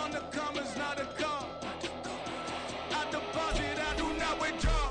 on the come is not a call. I deposit, I do not withdraw.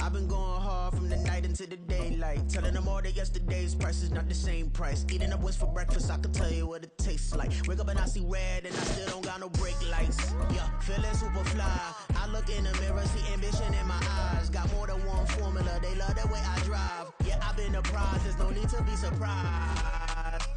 I've been going hard from the night into the daylight, telling them all that yesterday's price is not the same price. Eating up wings for breakfast, I can tell you what it tastes like. Wake up and I see red and I still don't got no brake lights. Yeah, feeling super fly. I look in the mirror, see ambition in my eyes. Got more than one formula, they love the way I drive. Yeah, I've been a prize, there's no need to be surprised.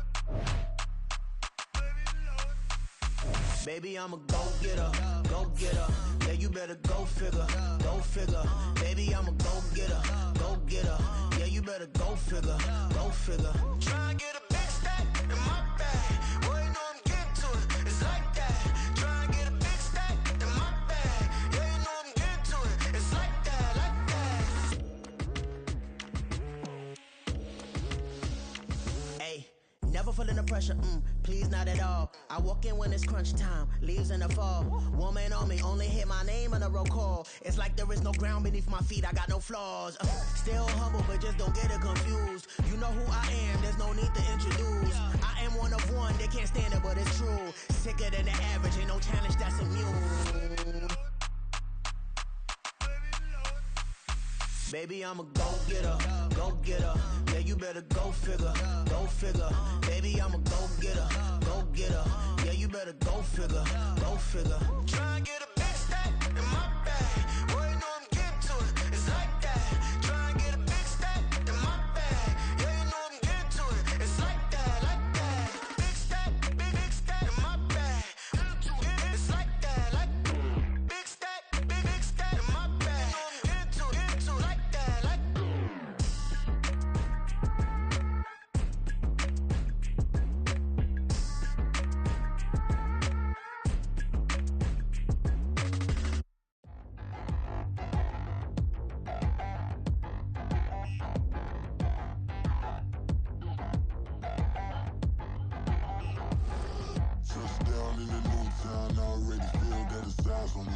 Baby, I'm a go-getter, go-getter. Yeah, you better go figure, go figure. Baby, I'm a go-getter, go-getter. Yeah, you better go figure, go figure. Try and get a big stack in my bag. Boy, you know I'm getting to it, it's like that. Try and get a big stack in my bag. Yeah, you know I'm getting to it, it's like that, like that. Hey. Never feeling the pressure, please not at all. I walk in when it's crunch time, leaves in the fall. Woman on me, only hit my name on a roll call. It's like there is no ground beneath my feet, I got no flaws. Still humble, but just don't get it confused. You know who I am, there's no need to introduce. I am one of one, they can't stand it, but it's true. Sicker than the average, ain't no challenge that's immune. Baby, I'm a go-getter, go-getter. Yeah, you better go figure, go figure. Baby, I'm a go-getter, go-getter. Yeah, you better go figure, go figure. Try and get a big stack in my bag. Boy, you know I'm getting to it, it's like that. Try and get a big stack in my bag. Yeah, you know I'm getting to it, it's like that, like that. Big stack, big stack in my bag. It's like that, like big stack, big stack in my bag. You know I'm getting to it, like that, like. Touchdown in the new town, I already feel that it's eyes on me.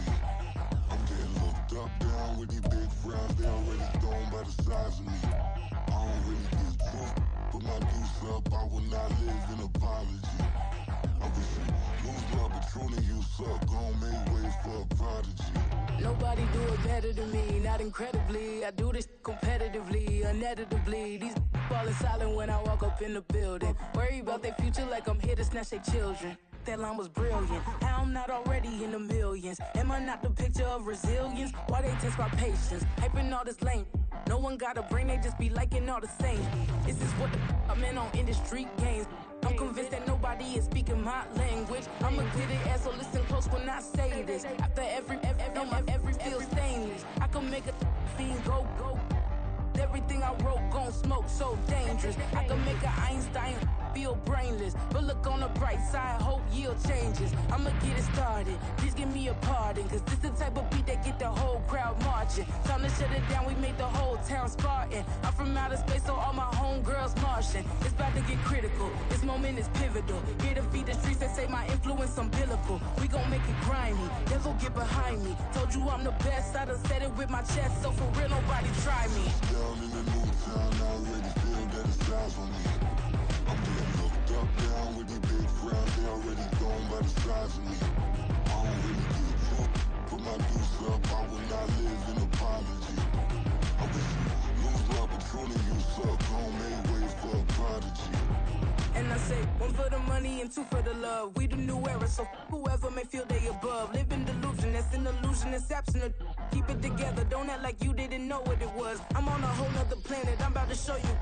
I'm getting looked up, down with these big frowns, they already thrown by the size of me. I don't really give truth, put my deuce up, I will not live in apology. I wish you lose love, but truly you suck, gon' make way for a prodigy. Nobody do it better than me, not incredibly. I do this competitively, uneditably. These falling silent when I walk up in the building. Worry about their future like I'm here to snatch their children. That line was brilliant. How I'm not already in the millions? Am I not the picture of resilience? Why they test my patience? Hyping all this lame. No one got a brain, they just be liking all the same. This is what the I'm in on industry games. I'm convinced that nobody is speaking my language. I'm a good ass, so listen close when I say this. After every feel stainless. I can make a fiend go. Everything I wrote gon' smoke, so dangerous. I can make an Einstein feel brainless, but look on the bright side, hope yield changes. I'ma get it started, please give me a pardon, cause this the type of beat that get the whole crowd marching. Time to shut it down, we made the whole town Spartan. I'm from outer space, so all my homegirls Martian. It's about to get critical, this moment is pivotal. Here to feed the streets that say my influence umbilical. We gon' make it grimy, never get behind me. Told you I'm the best, I done said it with my chest, so for real nobody try me. Down in the new town, I already feel that it's eyes on me. I'm getting looked up, down with these big frowns, they already thrown by the size of me. I don't really give truth, put my deuce up, I will not live in apology. I wish you lose love, but truly you suck, gon' make way for a prodigy. And I say, one for the money and two for the love. We the new era, so whoever may feel they above. Live in delusion, that's an illusion, it's absent. Keep it together, don't act like you didn't know what it was. I'm on a whole nother planet, I'm about to show you.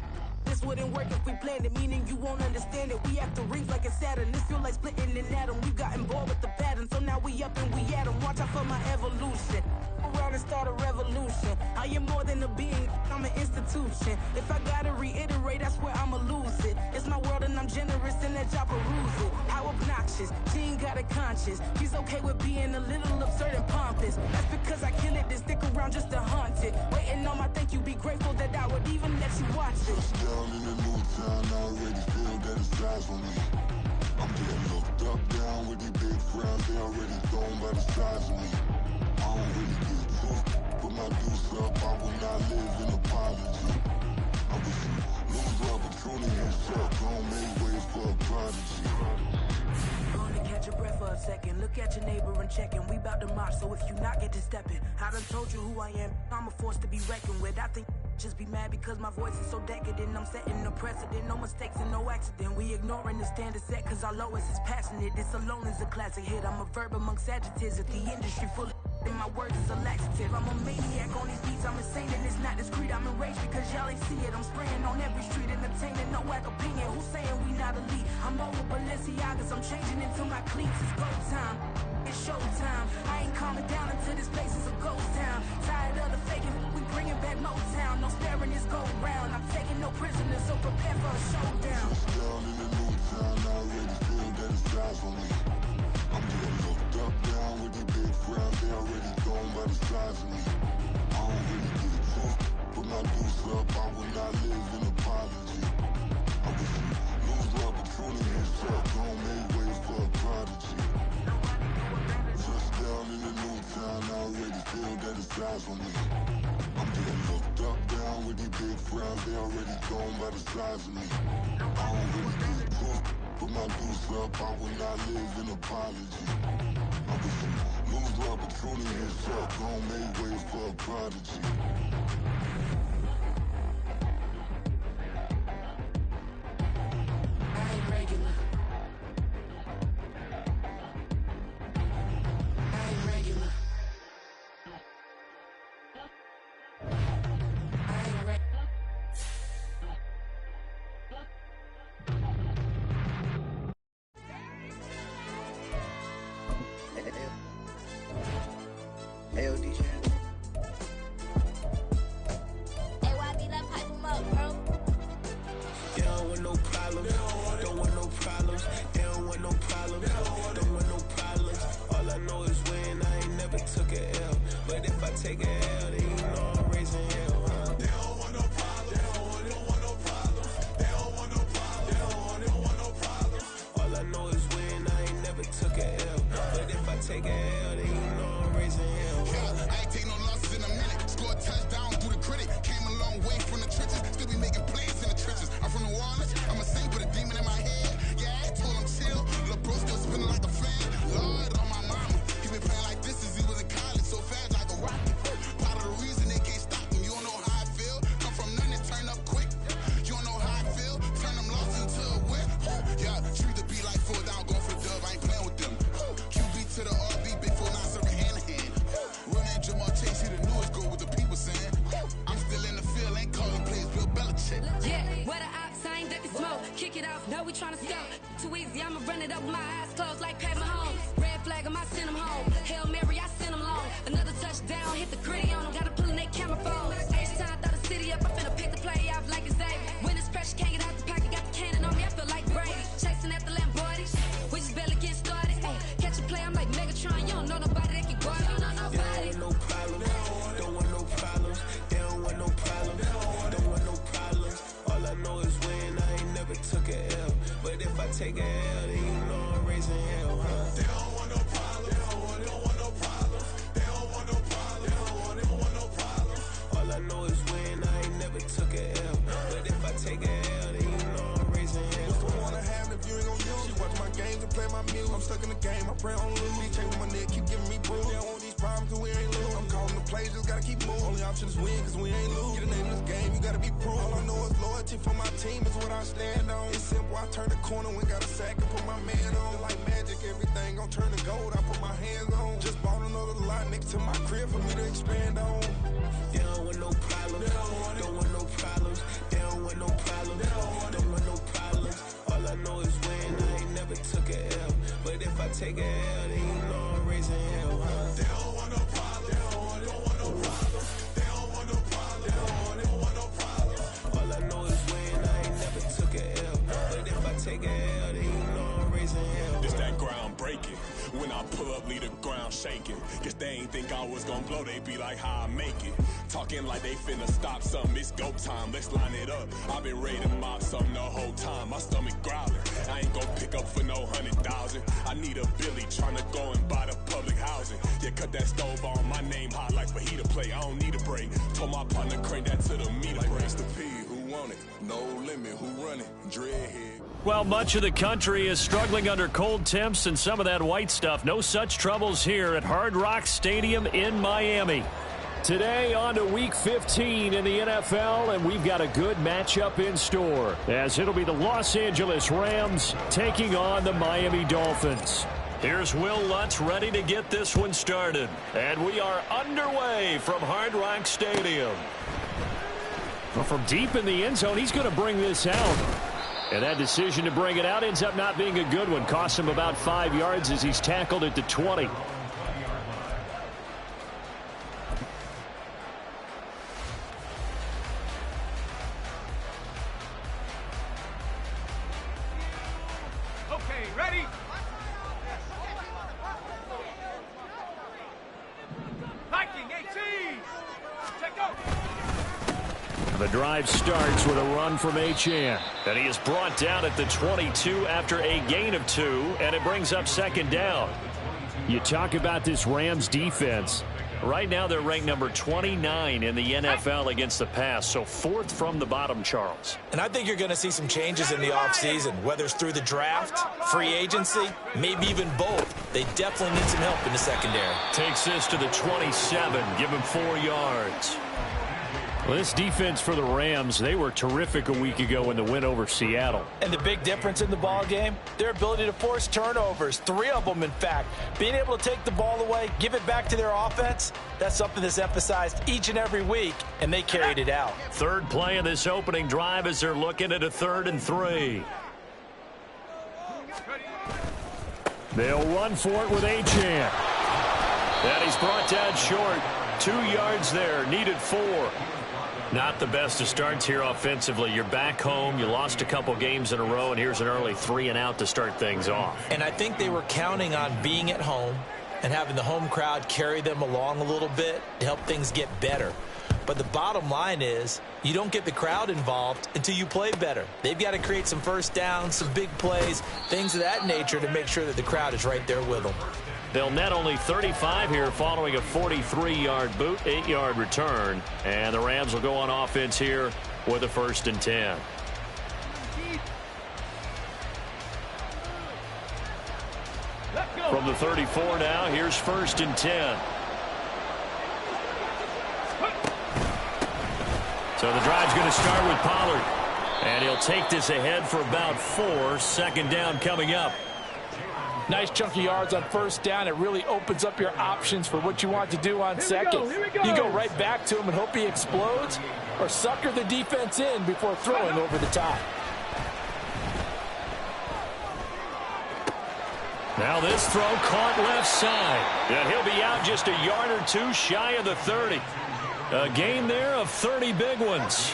This this wouldn't work if we planned it, meaning you won't understand it. We after rings like a Saturn. This feel like splitting an atom. We've gotten bored with the pattern, so now we up and we at 'em. Watch out for my evolution. Around and start a revolution. I am more than a being, I'm an institution. If I gotta reiterate, that's where I'ma lose it. It's my world and I'm generous and that y'all peruse it. How obnoxious, she ain't got a conscience. She's okay with being a little absurd and pompous. That's because I kill it, then stick around just to haunt it. Waiting on my thank you, be grateful that I would even let you watch it. Down in the new town, I already feel that it's eyes on me. I'm getting looked up, down with these big frowns, they already thrown by the size of me. I don't really get took, put my deuce up, I will not live in apology. I wish you lose opportunity and shut, gon' make ways for a prodigy. Gonna catch your breath for a second. Look at your neighbor and check in. We bout to march, so if you not get to stepping, I done told you who I am. I'm a force to be reckoned with. I think just be mad because my voice is so decadent. I'm setting a precedent, no mistakes and no accident. We ignoring the standard set cause our lowest is passionate. This alone is a classic hit. I'm a verb amongst adjectives. If the industry full of and my words is a laxative. I'm a maniac on these beats, I'm insane and it's not discreet. I'm enraged because y'all ain't see it. I'm spraying on every street, entertaining, no whack opinion. Who's saying we not elite? I'm over Balenciagas, I'm changing into my cleats. It's go time, it's show time. I ain't calming down until this place is a ghost town. Tired of the faking, we bringing back Motown. No sparing this go round. I'm taking no prisoners, so prepare for a showdown. Down in the new town, I already feel that it's eyes on me. I'm getting looked up, down with these big frowns, they already thrown by the size of me. I don't really get took, put my deuce up, I will not live in apology. I wish you lose the opportunity and shut, gon' make ways for a prodigy. Just down in the new town, I already feel that it's eyes on me. I'm getting looked up, down with these big frowns, they already thrown by the size of me. I don't really get took, put my deuce up, I will not live in apology. I wish you lose the opportunity and shut, gon' make ways for a prodigy. I ain't regular. I ain't regular. I ain't regular. Ayo, DJ. Hey, YB, that pipe him up, bro. They don't want no problems, don't want no problems. They don't want no problems, don't want no problems. All I know is when I ain't never took a L. But if I take a L, then you know I'm raising hell, huh? They don't want no problems, they don't want no problems. They don't want no problems, they don't want no problems. All I know is when I ain't never took a L. But if I take a L, then you know I'm raising hell, huh? I ain't take no losses in a minute. Scored touchdown through the critic. Came a long way from the trenches. Still be making plays in the trenches. I'm from New Orleans. I'm a saint with a demon in my head. Yeah, I told him chill. Lil' bro still spinning like a fan. Lord on my mama. He been playing like this since he was in college. So fast like a rocket. Part of the reason they can't stop him. You don't know how I feel. Come from nothing and turn up quick. You don't know how I feel. Turn them losses into a win. Yeah, treat the beat like 4 down. Go for the dub. I ain't playing with them. QB to the RB. Big 4 9 serving hand to hand. Real name Jamal Chase. He the newest go with the people saying. I'm still in the field. Ain't calling plays. Bill Belichick. Yeah, where the ops, I ain't ducking smoke. Kick it off, no, we tryna scout. Too easy, I'ma run it up with my eyes closed like Pat Mahomes. Red flag, I send him home. Hail Mary, I send him long. Another touchdown, hit the gritty on him. Gotta pull in their camera phone. Each time, throw the city up, I finna pick the play off like it's David. When it's pressure, can't get out the pocket, got the cannon on me, I feel like Brady. Chasing after Lamborghinis, we just barely get started. Ay, catch a play, I'm like Megatron, you don't know nobody that can guard me. You know nobody. They don't want no problems, don't want no problems. They don't want no problems, don't want no problems. All I know is when I ain't never took a L. But if I take a L, then you know I'm raising hell, huh? They don't want no problems, they don't want no problems. They don't want no problems, they don't want no problems. All I know is when I ain't never took a L. But if I take a L, then you know I'm raising hell. What's the one I have if you ain't gon' use? She watch my games and play my music. I'm stuck in the game, I pray on lose. These chains on my neck keep giving me bruise. They don't want these problems cause we ain't lose. I'm calling the plays, just gotta keep moving. Only option is win cause we ain't lose. Get a name in this game, you gotta be proof. All I know is loyalty for my team is what I stand on. It's simple, I turn the corner when got a sack and put my man on. Like magic, everything gon' turn to gold, I put my hands on. Just bought another lot next to my crib for me to expand on. They don't want no problems, don't want no problems. They don't want no problems. Don't want no problems. All I know is win. I ain't never took a L. But if I take a L, then you know I'm raising hell, huh? They don't want no problems. They don't want no problems. They don't want no problems. They don't want no problems. All I know is win. I ain't never took a L. But if I take a L, then you know I'm raising hell. It's that ground breaking. When I pull up, leave the ground shaking. Guess they ain't think I was gonna blow, they be like, how I make it. Talking like they finna stop something, it's go time, let's line it up. I've been ready to mob something the whole time, my stomach growling. I ain't gon' pick up for no 100,000. I need a Billy tryna go and buy the public housing. Yeah, cut that stove on, my name hot like fajita play. I don't need a break. Told my partner crank that to the meter like race the P, who want it? No limit, who run it? Dreadhead. Well, much of the country is struggling under cold temps and some of that white stuff. No such troubles here at Hard Rock Stadium in Miami. Today on to Week 15 in the NFL, and we've got a good matchup in store, as it'll be the Los Angeles Rams taking on the Miami Dolphins. Here's Will Lutz ready to get this one started. And we are underway from Hard Rock Stadium. Well, from deep in the end zone, he's going to bring this out. And that decision to bring it out ends up not being a good one. Costs him about 5 yards as he's tackled at the 20. Okay, ready? Viking 18! Check out! The drive starts with a run from Achane. And he is brought down at the 22 after a gain of 2, and it brings up second down. You talk about this Rams defense. Right now they're ranked number 29 in the NFL against the pass, so 4th from the bottom, Charles. And I think you're going to see some changes in the offseason, whether it's through the draft, free agency, maybe even both. They definitely need some help in the secondary. Takes this to the 27, give him 4 yards. Well, this defense for the Rams, they were terrific a week ago in the win over Seattle. And the big difference in the ball game, their ability to force turnovers, 3 of them, in fact. Being able to take the ball away, give it back to their offense, that's something that's emphasized each and every week, and they carried it out. Third play of this opening drive as they're looking at a 3rd and 3. They'll run for it with Achane. And he's brought down short. 2 yards there, needed 4. Not the best of starts here offensively. You're back home. You lost a couple games in a row, and here's an early 3 and out to start things off. And I think they were counting on being at home and having the home crowd carry them along a little bit to help things get better. But the bottom line is you don't get the crowd involved until you play better. They've got to create some first downs, some big plays, things of that nature to make sure that the crowd is right there with them. They'll net only 35 here following a 43-yard boot, 8-yard return. And the Rams will go on offense here with a 1st and 10. From the 34 now, here's 1st and 10. So the drive's going to start with Pollard. And he'll take this ahead for about 4. 2nd down coming up. Nice chunky yards on 1st down. It really opens up your options for what you want to do on 2nd. You go right back to him and hope he explodes, or sucker the defense in before throwing over the top. Now this throw caught left side. And he'll be out just a yard or 2 shy of the 30. A gain there of 30 big ones.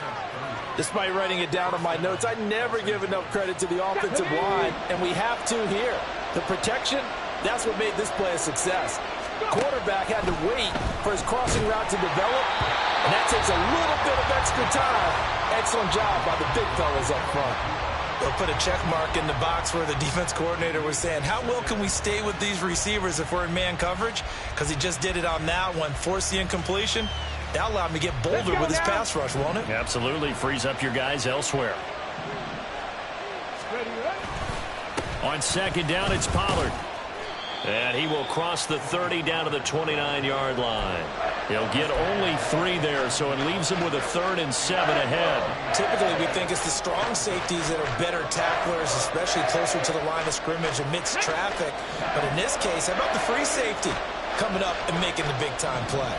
Despite writing it down on my notes, I never give enough credit to the offensive line, and we have to here. The protection, that's what made this play a success. Quarterback had to wait for his crossing route to develop, and that takes a little bit of extra time. Excellent job by the big fellas up front. They'll put a check mark in the box where the defense coordinator was saying, how well can we stay with these receivers if we're in man coverage? Because he just did it on that one, forced the incompletion. That'll allow him to get bolder with his pass rush, won't it? Absolutely. Frees up your guys elsewhere. On 2nd down, it's Pollard. And he will cross the 30 down to the 29-yard line. He'll get only 3 there, so it leaves him with a 3rd and 7 ahead. Typically, we think it's the strong safeties that are better tacklers, especially closer to the line of scrimmage amidst traffic. But in this case, how about the free safety coming up and making the big-time play?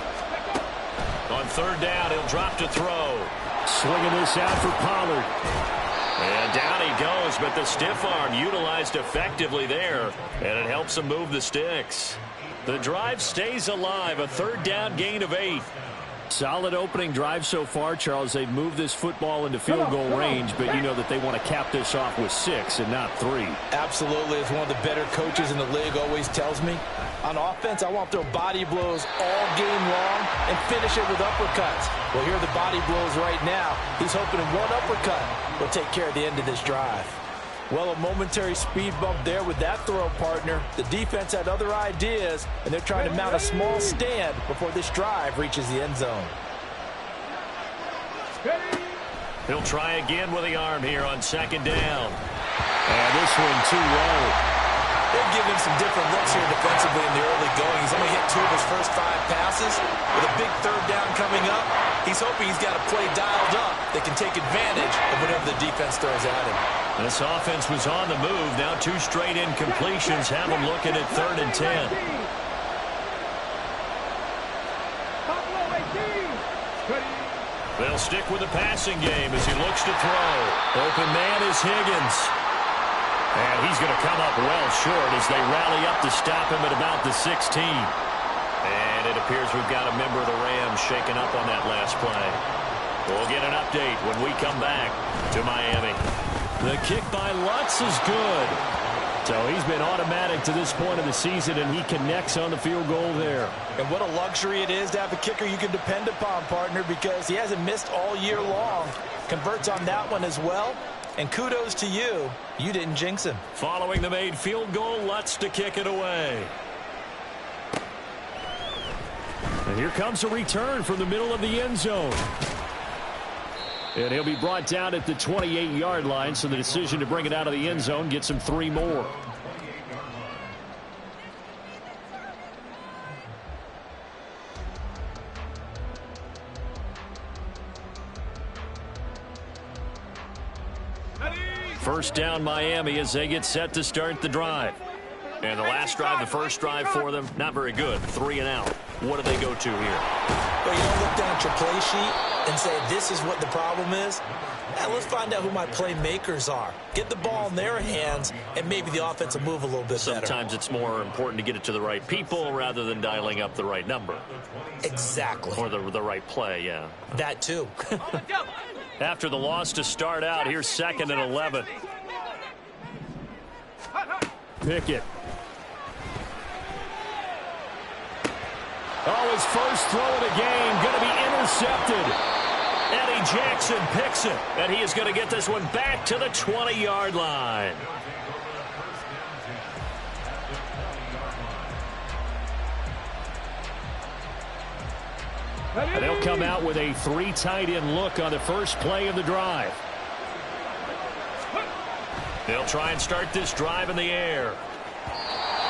On 3rd down, he'll drop to throw. Swinging this out for Pollard. And down he goes, but the stiff arm utilized effectively there, and it helps him move the sticks. The drive stays alive, a third down gain of 8. Solid opening drive so far, Charles. They've moved this football into field goal range, but you know that they want to cap this off with 6 and not 3. Absolutely. As one of the better coaches in the league always tells me, on offense, I want to throw body blows all game long and finish it with uppercuts. Well, here are the body blows right now. He's hoping in one uppercut will take care of the end of this drive. Well, a momentary speed bump there with that throw, partner. The defense had other ideas, and they're trying to mount a small stand before this drive reaches the end zone. He'll try again with the arm here on second down. And this one too low. They'll give him some different looks here defensively in the early going. He's only hit 2 of his first 5 passes. With a big third down coming up, he's hoping he's got a play dialed up that can take advantage of whatever the defense throws at him. This offense was on the move. Now 2 straight incompletions have them looking at 3rd and 10. They'll stick with the passing game as he looks to throw. Open man is Higgins. And he's going to come up well short as they rally up to stop him at about the 16. And it appears we've got a member of the Rams shaken up on that last play. We'll get an update when we come back to Miami. The kick by Lutz is good. So he's been automatic to this point of the season, and he connects on the field goal there. And what a luxury it is to have a kicker you can depend upon, partner, because he hasn't missed all year long. Converts on that one as well. And kudos to you. You didn't jinx him. Following the made field goal, Lutz to kick it away. And here comes a return from the middle of the end zone. And he'll be brought down at the 28-yard line, so the decision to bring it out of the end zone gets him 3 more. First down Miami as they get set to start the drive. And the last drive, the first drive for them, not very good. 3 and out. What do they go to here? Well, you don't look down at your play sheet and say, this is what the problem is. Now, let's find out who my playmakers are. Get the ball in their hands, and maybe the offense will move a little bit better. Sometimes it's more important to get it to the right people rather than dialing up the right number. Exactly. Or the right play, yeah. That too. After the loss to start out, here's 2nd and 11. Pickett. Oh, his first throw of the game going to be intercepted. Eddie Jackson picks it, and he is going to get this one back to the 20-yard line. And they'll come out with a 3 tight end look on the first play of the drive. They'll try and start this drive in the air.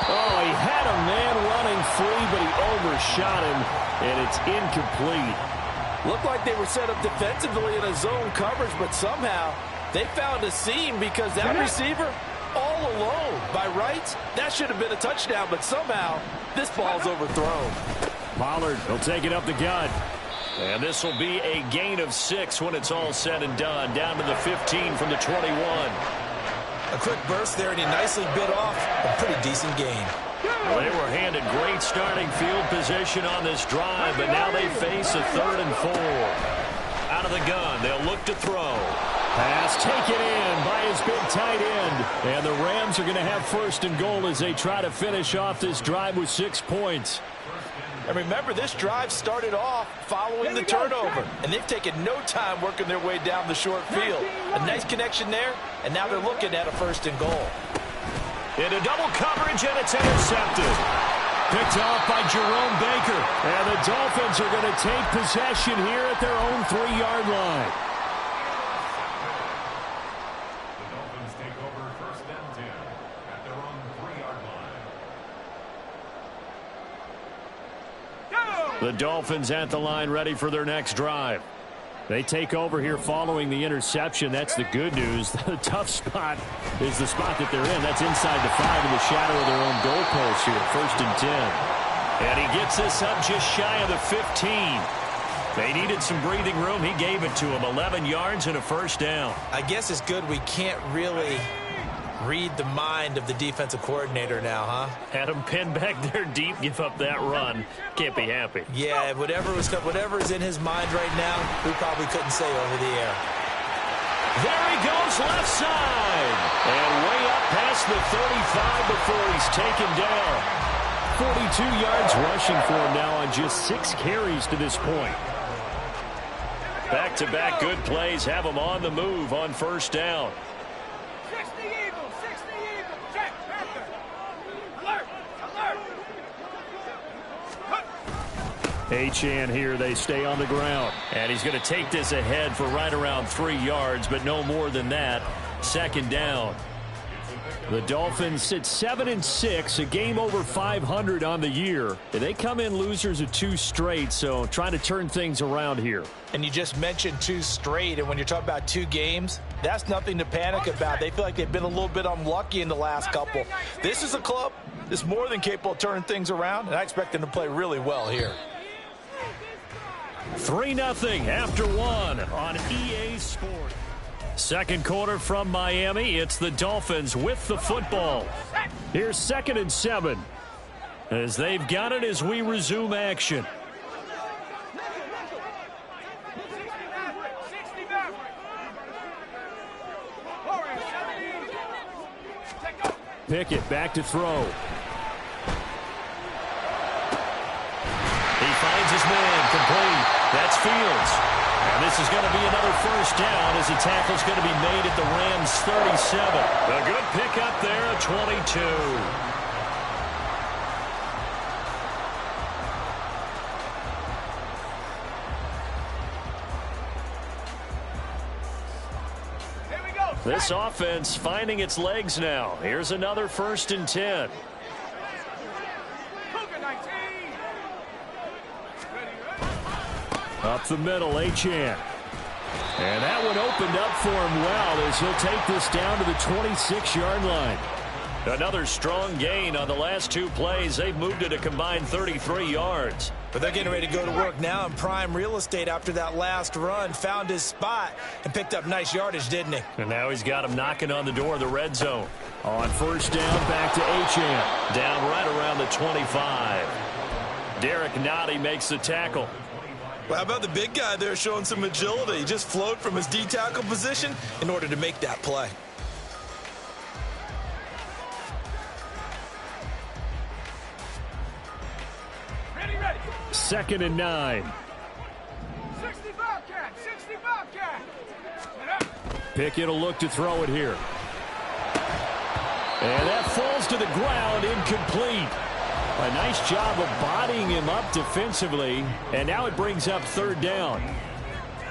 Oh, he had a man running free, but he overshot him, and it's incomplete. Looked like they were set up defensively in a zone coverage, but somehow they found a seam because that receiver all alone. By rights, that should have been a touchdown, but somehow this ball's overthrown. Pollard will take it up the gut. And this will be a gain of 6 when it's all said and done. Down to the 15 from the 21. A quick burst there, and he nicely bit off a pretty decent gain. Well, they were handed great starting field position on this drive, but now they face a 3rd and 4. Out of the gun, they'll look to throw. Pass taken in by his big tight end. And the Rams are going to have 1st and goal as they try to finish off this drive with 6 points. And remember, this drive started off following the turnover, and they've taken no time working their way down the short field. A nice connection there, and now they're looking at a 1st and goal. Into double coverage, and it's intercepted. Picked off by Jerome Baker. And the Dolphins are going to take possession here at their own 3-yard line. The Dolphins take over 1st and 10 at their own 3-yard line. The Dolphins at the line, ready for their next drive. They take over here following the interception. That's the good news. The tough spot is the spot that they're in. That's inside the 5 in the shadow of their own goalpost here. 1st and 10. And he gets this up just shy of the 15. They needed some breathing room. He gave it to them. 11 yards and a first down. I guess it's good we can't really read the mind of the defensive coordinator now, huh? Had him pinned back there deep, give up that run. Can't be happy. Yeah, whatever's in his mind right now, we probably couldn't say over the air. There he goes, left side. And way up past the 35 before he's taken down. 42 yards rushing for him now on just 6 carries to this point. Back-to-back good plays have him on the move on first down. 60 Eagles, 60 Eagles. Check, Panther. Alert, alert. Achane here, they stay on the ground. And he's going to take this ahead for right around 3 yards, but no more than that. Second down. The Dolphins sit 7-6, a game over 500 on the year. They come in losers of 2 straight, so trying to turn things around here. And you just mentioned 2 straight, and when you're talking about 2 games, that's nothing to panic about. They feel like they've been a little bit unlucky in the last couple. This is a club that's more than capable of turning things around, and I expect them to play really well here. 3-0 after 1 on EA Sports. Second quarter from Miami. It's the Dolphins with the football. Here's 2nd and 7 as they've got it as we resume action. Pickett back to throw. He finds his man complete. That's Fields. And this is going to be another first down as the tackle's going to be made at the Rams' 37. A good pickup there at 22. Here we go. This offense finding its legs now. Here's another 1st and 10. Up the middle, Achane. And that one opened up for him well as he'll take this down to the 26-yard line. Another strong gain on the last 2 plays. They've moved it a combined 33 yards. But they're getting ready to go to work now in prime real estate after that last run. Found his spot and picked up nice yardage, didn't he? And now he's got him knocking on the door of the red zone. On first down, back to Achane. Down right around the 25. Derek Nottie makes the tackle. Well, how about the big guy there showing some agility? He just flowed from his D-tackle position in order to make that play. Ready. 2nd and 9. 60 Bobcat, 60 Bobcat. Pickett will look to throw it here. And that falls to the ground, incomplete. A nice job of bodying him up defensively, and now it brings up 3rd down.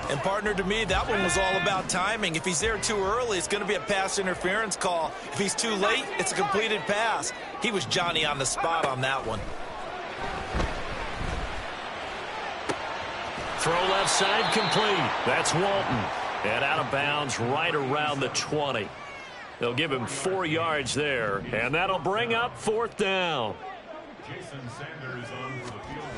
And partner, to me, that one was all about timing. If he's there too early, it's going to be a pass interference call. If he's too late, it's a completed pass. He was Johnny on the spot on that one. Throw left side complete. That's Walton. And out of bounds right around the 20. They'll give him 4 yards there, and that'll bring up 4th down. Jason Sanders on for the field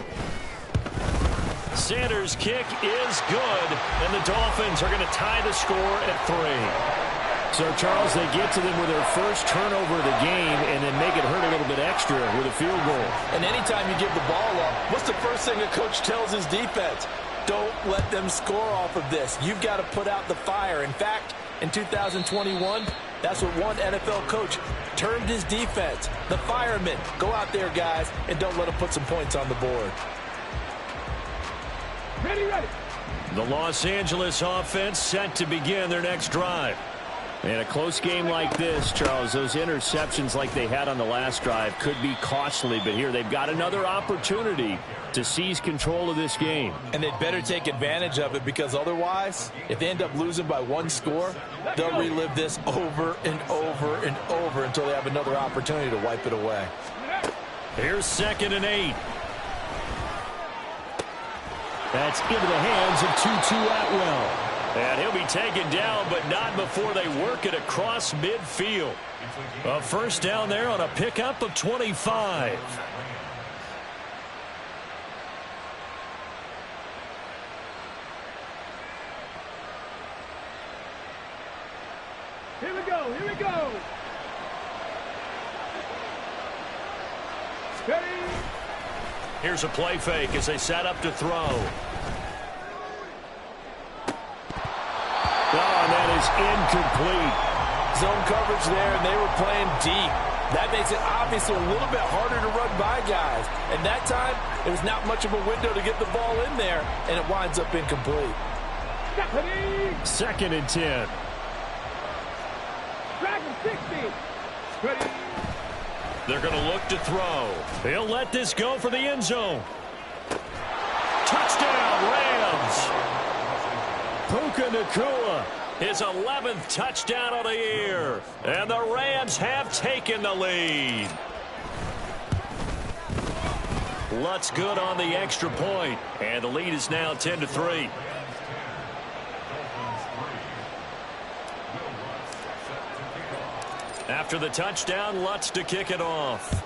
goal. Sanders' kick is good, and the Dolphins are going to tie the score at 3. So, Charles, they get to them with their first turnover of the game and then make it hurt a little bit extra with a field goal. And anytime you give the ball up, what's the first thing a coach tells his defense? Don't let them score off of this. You've got to put out the fire. In fact, in 2021, that's what one NFL coach termed his defense. The firemen. Go out there, guys, and don't let them put some points on the board. Ready. The Los Angeles offense set to begin their next drive. In a close game like this, Charles, those interceptions like they had on the last drive could be costly, but here they've got another opportunity to seize control of this game. And they'd better take advantage of it, because otherwise, if they end up losing by 1 score, they'll relive this over and over and over until they have another opportunity to wipe it away. Here's 2nd and 8. That's into the hands of Tutu Atwell. And he'll be taken down, but not before they work it across midfield. A first down there on a pickup of 25. Here's a play fake as they set up to throw. Oh, and that is incomplete. Zone coverage there, and they were playing deep. That makes it obviously a little bit harder to run by guys. And that time, it was not much of a window to get the ball in there, and it winds up incomplete. 2nd and 10. They're going to look to throw. He'll let this go for the end zone. Touchdown, Rams. Puka Nacua, his 11th touchdown of the year. And the Rams have taken the lead. Lutz good on the extra point. And the lead is now 10-3. After the touchdown, Lutz to kick it off.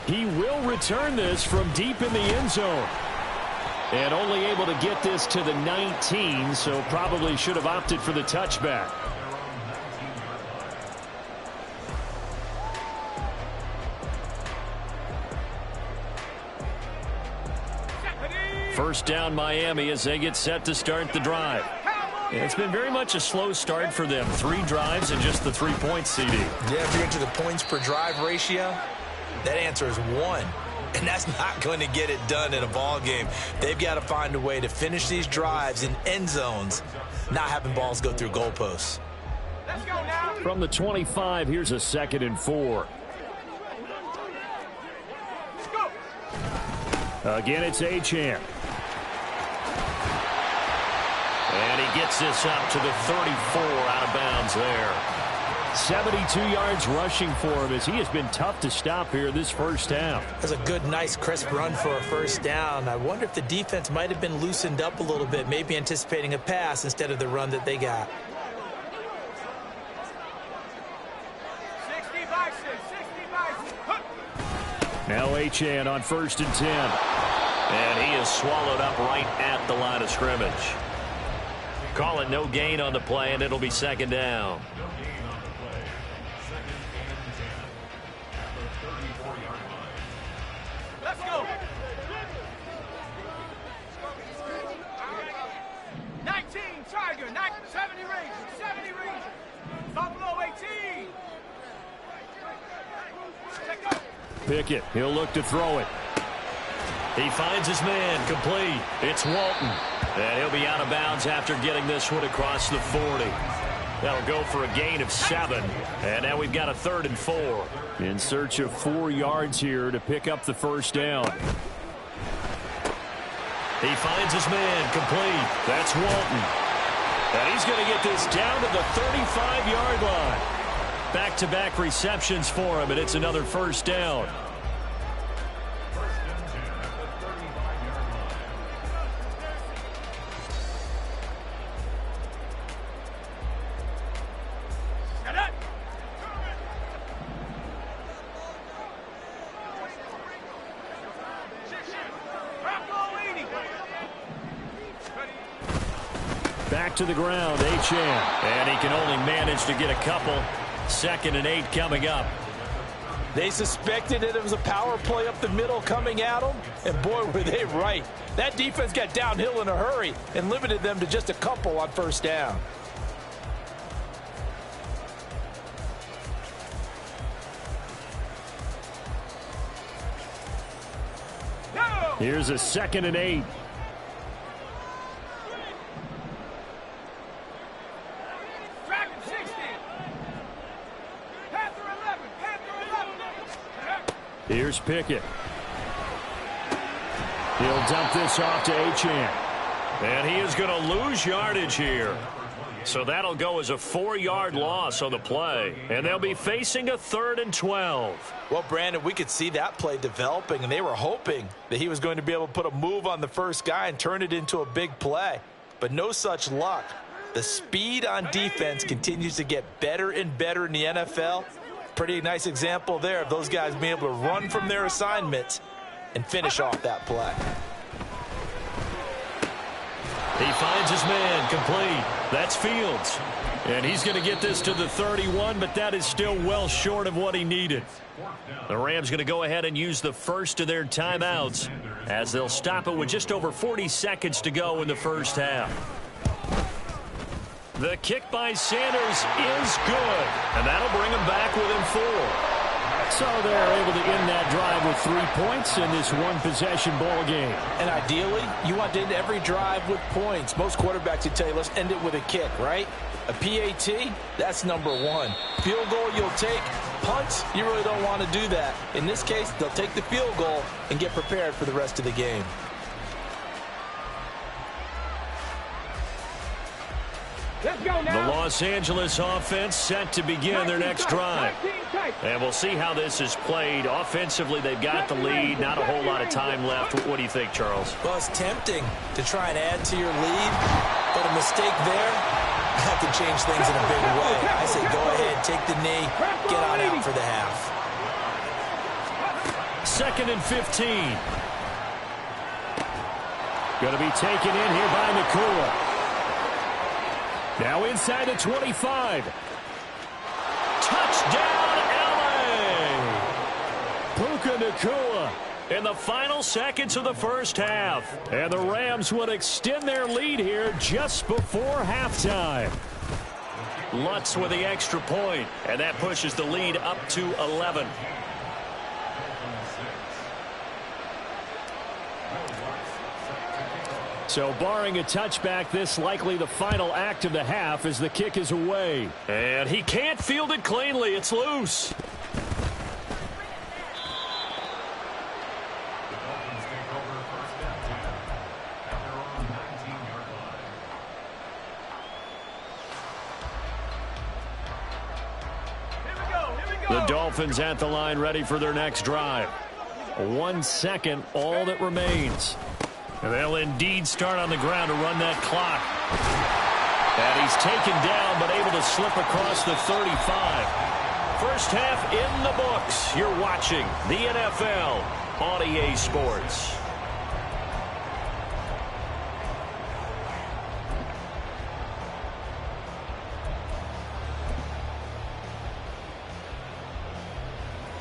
He will return this from deep in the end zone. And only able to get this to the 19, so probably should have opted for the touchback. First down Miami as they get set to start the drive. It's been very much a slow start for them. 3 drives and just the 3 points, CD. Yeah, if you enter the points per drive ratio, that answer is 1. And that's not going to get it done in a ball game. They've got to find a way to finish these drives in end zones, not having balls go through goalposts. Let's go now. From the 25, here's a 2nd and 4. Again, it's Achane. And he gets this up to the 34 out of bounds there. 72 yards rushing for him as he has been tough to stop here this first half. That's a good, nice, crisp run for a first down. I wonder if the defense might have been loosened up a little bit, maybe anticipating a pass instead of the run that they got. 60 by 6, 60 by 6. Now Achane on 1st and 10. And he is swallowed up right at the line of scrimmage. Call it no gain on the play, and it'll be 2nd down. Let's go. 19, Tiger, 70 range, 70 range. Buffalo 18. Check up. Pickett, he'll look to throw it. He finds his man, complete. It's Walton. And he'll be out of bounds after getting this one across the 40. That'll go for a gain of 7. And now we've got a 3rd and 4. In search of 4 yards here to pick up the first down. He finds his man, complete. That's Walton. And he's going to get this down to the 35-yard line. Back-to-back receptions for him, and it's another first down. Back to the ground, Achane. And he can only manage to get a couple. 2nd and 8 coming up. They suspected that it was a power play up the middle coming at them, and boy, were they right. That defense got downhill in a hurry and limited them to just a couple on first down. Here's a 2nd and 8. Here's Pickett. He'll dump this off to Achane. And he is going to lose yardage here. So that'll go as a 4-yard loss on the play. And they'll be facing a 3rd and 12. Well, Brandon, we could see that play developing, and they were hoping that he was going to be able to put a move on the first guy and turn it into a big play. But no such luck. The speed on defense continues to get better and better in the NFL. Pretty nice example there of those guys being able to run from their assignments and finish off that play. He finds his man, complete. That's Fields. And he's going to get this to the 31, but that is still well short of what he needed. The Rams going to go ahead and use the first of their timeouts as they'll stop it with just over 40 seconds to go in the first half. The kick by Sanders is good, and that'll bring him back within 4. So they're able to end that drive with 3 points in this one-possession ball game. And ideally, you want to end every drive with points. Most quarterbacks would tell you, let's end it with a kick, right? A PAT, that's number 1. Field goal you'll take. Punts, you really don't want to do that. In this case, they'll take the field goal and get prepared for the rest of the game. Let's go now. The Los Angeles offense set to begin their next drive. And we'll see how this is played. Offensively, they've got the lead. Not a whole lot of time left. What do you think, Charles? Well, it's tempting to try and add to your lead, but a mistake there, that could change things in a big way. I say go ahead, take the knee, get on out for the half. 2nd and 15. Going to be taken in here by Nakua. Now inside the 25. Touchdown, LA! Puka Nakua in the final seconds of the first half. And the Rams would extend their lead here just before halftime. Lutz with the extra point, and that pushes the lead up to 11. So barring a touchback, this likely the final act of the half as the kick is away. And he can't field it cleanly. It's loose. The Dolphins at the line ready for their next drive. 1 second, all that remains. And they'll indeed start on the ground to run that clock. And he's taken down but able to slip across the 35. First half in the books. You're watching the NFL on EA Sports.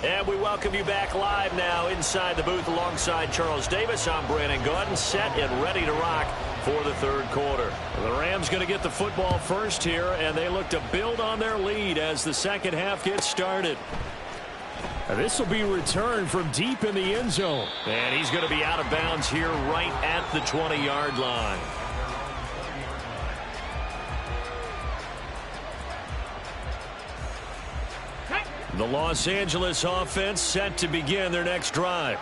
And we welcome you back live now inside the booth alongside Charles Davis. I'm Brandon Gordon, set and ready to rock for the third quarter. The Rams going to get the football first here, and they look to build on their lead as the second half gets started. This will be returned from deep in the end zone. And he's going to be out of bounds here right at the 20-yard line. The Los Angeles offense set to begin their next drive.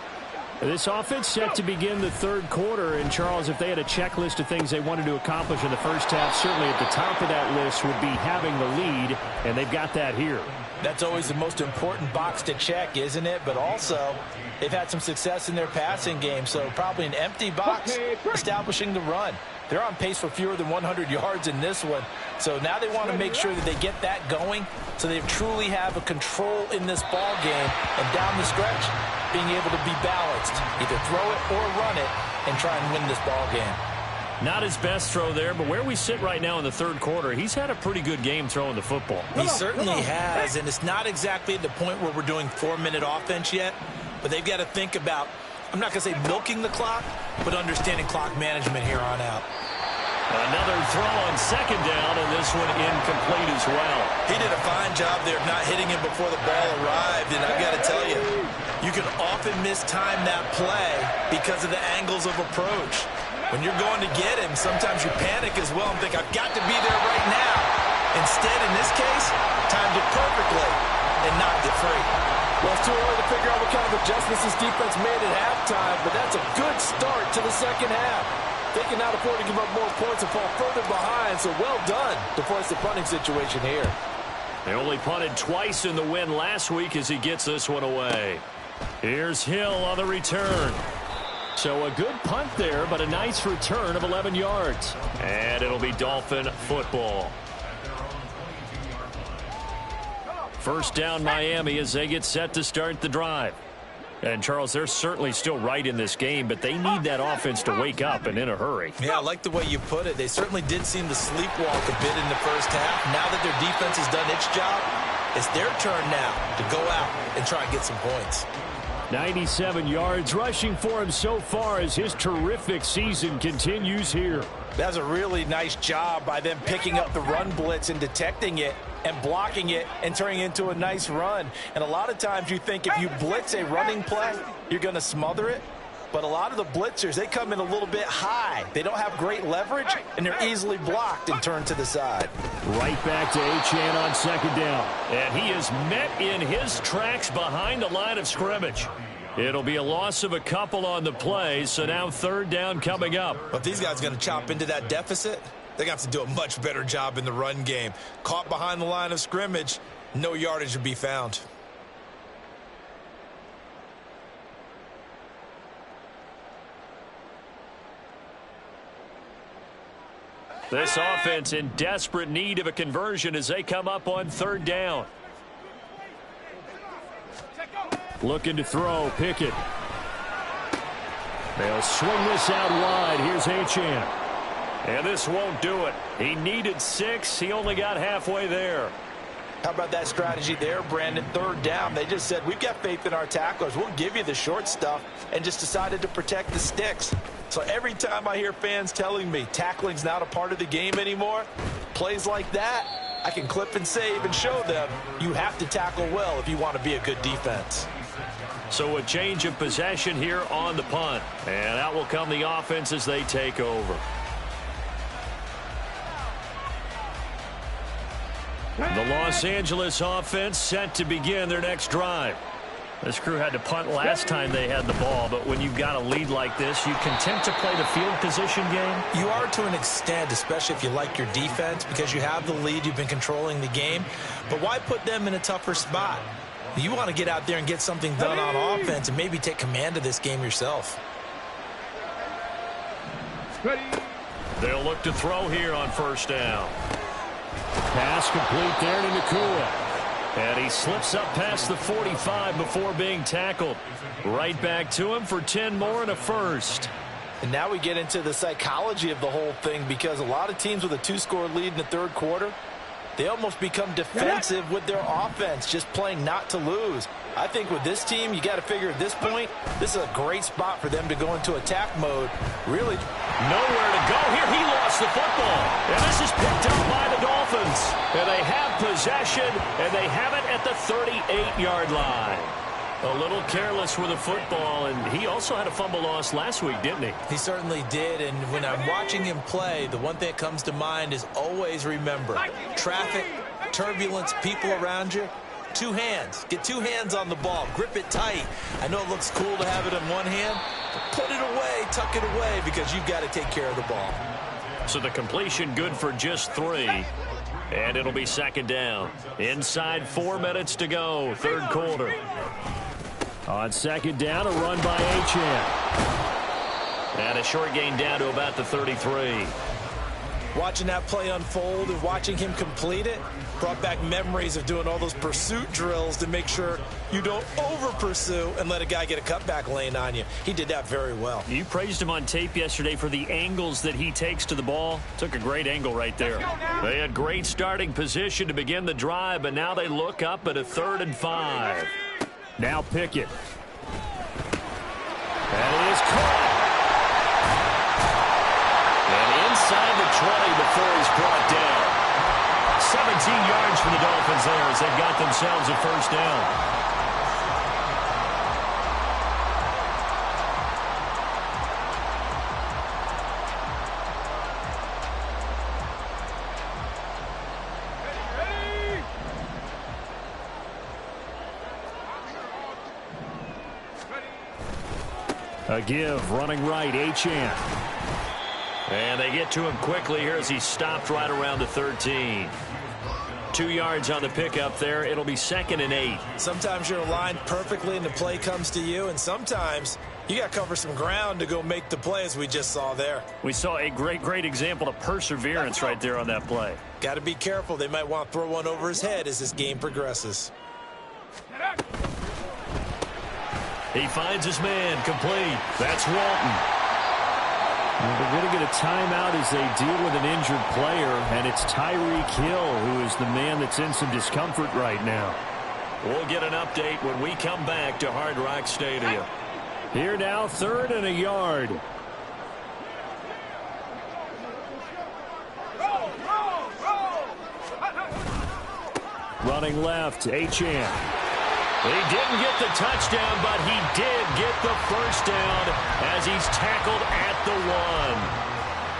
This offense set to begin the third quarter. And, Charles, if they had a checklist of things they wanted to accomplish in the first half, certainly at the top of that list would be having the lead, and they've got that here. That's always the most important box to check, isn't it? But also, they've had some success in their passing game, so probably an empty box establishing the run. They're on pace for fewer than 100 yards in this one. So now they want to make sure that they get that going so they truly have a control in this ball game. And down the stretch, being able to be balanced. Either throw it or run it and try and win this ball game. Not his best throw there, but where we sit right now in the third quarter, he's had a pretty good game throwing the football. He certainly has, and it's not exactly at the point where we're doing 4-minute offense yet, but they've got to think about, I'm not going to say milking the clock, but understanding clock management here on out. Another throw on second down, and this one incomplete as well. He did a fine job there of not hitting him before the ball arrived, and I've got to tell you, you can often mistime that play because of the angles of approach. When you're going to get him, sometimes you panic as well and think, I've got to be there right now. Instead, in this case, timed it perfectly and knocked it free. Well, it's too early to figure out what kind of adjustments this defense made at halftime, but that's a good start to the second half. They cannot afford to give up more points and fall further behind, so well done to force the punting situation here. They only punted twice in the win last week as he gets this one away. Here's Hill on the return. So a good punt there, but a nice return of 11 yards. And it'll be Dolphin football. First down Miami as they get set to start the drive. And, Charles, they're certainly still right in this game, but they need that offense to wake up and in a hurry. Yeah, I like the way you put it. They certainly did seem to sleepwalk a bit in the first half. Now that their defense has done its job, it's their turn now to go out and try and get some points. 97 yards rushing for him so far as his terrific season continues here. That's a really nice job by them picking up the run blitz and detecting it and blocking it and turning it into a nice run. And a lot of times you think if you blitz a running play, you're going to smother it. But a lot of the blitzers, they come in a little bit high. They don't have great leverage, and they're easily blocked and turned to the side. Right back to Achane on second down. And he is met in his tracks behind the line of scrimmage. It'll be a loss of a couple on the play, so now third down coming up. But these guys are going to chop into that deficit. They're going to have to do a much better job in the run game. Caught behind the line of scrimmage, no yardage to be found. This offense in desperate need of a conversion as they come up on third down. Looking to throw, Pickett. They'll swing this out wide. Here's Achane. And this won't do it. He needed 6. He only got halfway there. How about that strategy there, Brandon? Third down. They just said, we've got faith in our tacklers. We'll give you the short stuff, and just decided to protect the sticks. So every time I hear fans telling me tackling's not a part of the game anymore, plays like that, I can clip and save and show them you have to tackle well if you want to be a good defense. So a change of possession here on the punt. And out will come the offense as they take over. The Los Angeles offense set to begin their next drive. This crew had to punt last time they had the ball, but when you've got a lead like this, you content to play the field position game? You are to an extent, especially if you like your defense, because you have the lead, you've been controlling the game. But why put them in a tougher spot? You want to get out there and get something done on offense and maybe take command of this game yourself. They'll look to throw here on first down. Pass complete there to Nakua. And he slips up past the 45 before being tackled. Right back to him for 10 more and a first. And now we get into the psychology of the whole thing, because a lot of teams with a 2-score lead in the third quarter, they almost become defensive with their offense, just playing not to lose. I think with this team, you got to figure at this point, this is a great spot for them to go into attack mode. Really nowhere to go here. He lost the football. And this is picked up by the Dolphins. And they have possession, and they have it at the 38-yard line. A little careless with the football, and he also had a fumble loss last week, didn't he? He certainly did, and when I'm watching him play, the one thing that comes to mind is always remember, traffic, turbulence, people around you, 2 hands. Get 2 hands on the ball. Grip it tight. I know it looks cool to have it in one hand, but put it away, tuck it away, because you've got to take care of the ball. So the completion good for just 3. And it'll be second down. Inside 4 minutes to go, third quarter. On second down, a run by Achane. And a short gain down to about the 33. Watching that play unfold and watching him complete it brought back memories of doing all those pursuit drills to make sure you don't over-pursue and let a guy get a cutback lane on you. He did that very well. You praised him on tape yesterday for the angles that he takes to the ball. Took a great angle right there. They had great starting position to begin the drive, but now they look up at a 3rd and 5. Now Pickett. And it is caught. And inside the 20 before he's brought down. 17 yards for the Dolphins there as they've got themselves a first down. A give, running right, Achane. And they get to him quickly here as he stopped right around the 13. 2 yards on the pickup there. It'll be 2nd and 8. Sometimes you're aligned perfectly and the play comes to you, and sometimes you got to cover some ground to go make the play, as we just saw there. We saw a great example of perseverance right there on that play. Got to be careful. They might want to throw one over his head as this game progresses. He finds his man, complete. That's Walton. And they're going to get a timeout as they deal with an injured player, and it's Tyreek Hill who is the man that's in some discomfort right now. We'll get an update when we come back to Hard Rock Stadium. Here now, 3rd and a yard. Running left, Achane. He didn't get the touchdown, but he did get the first down as he's tackled at the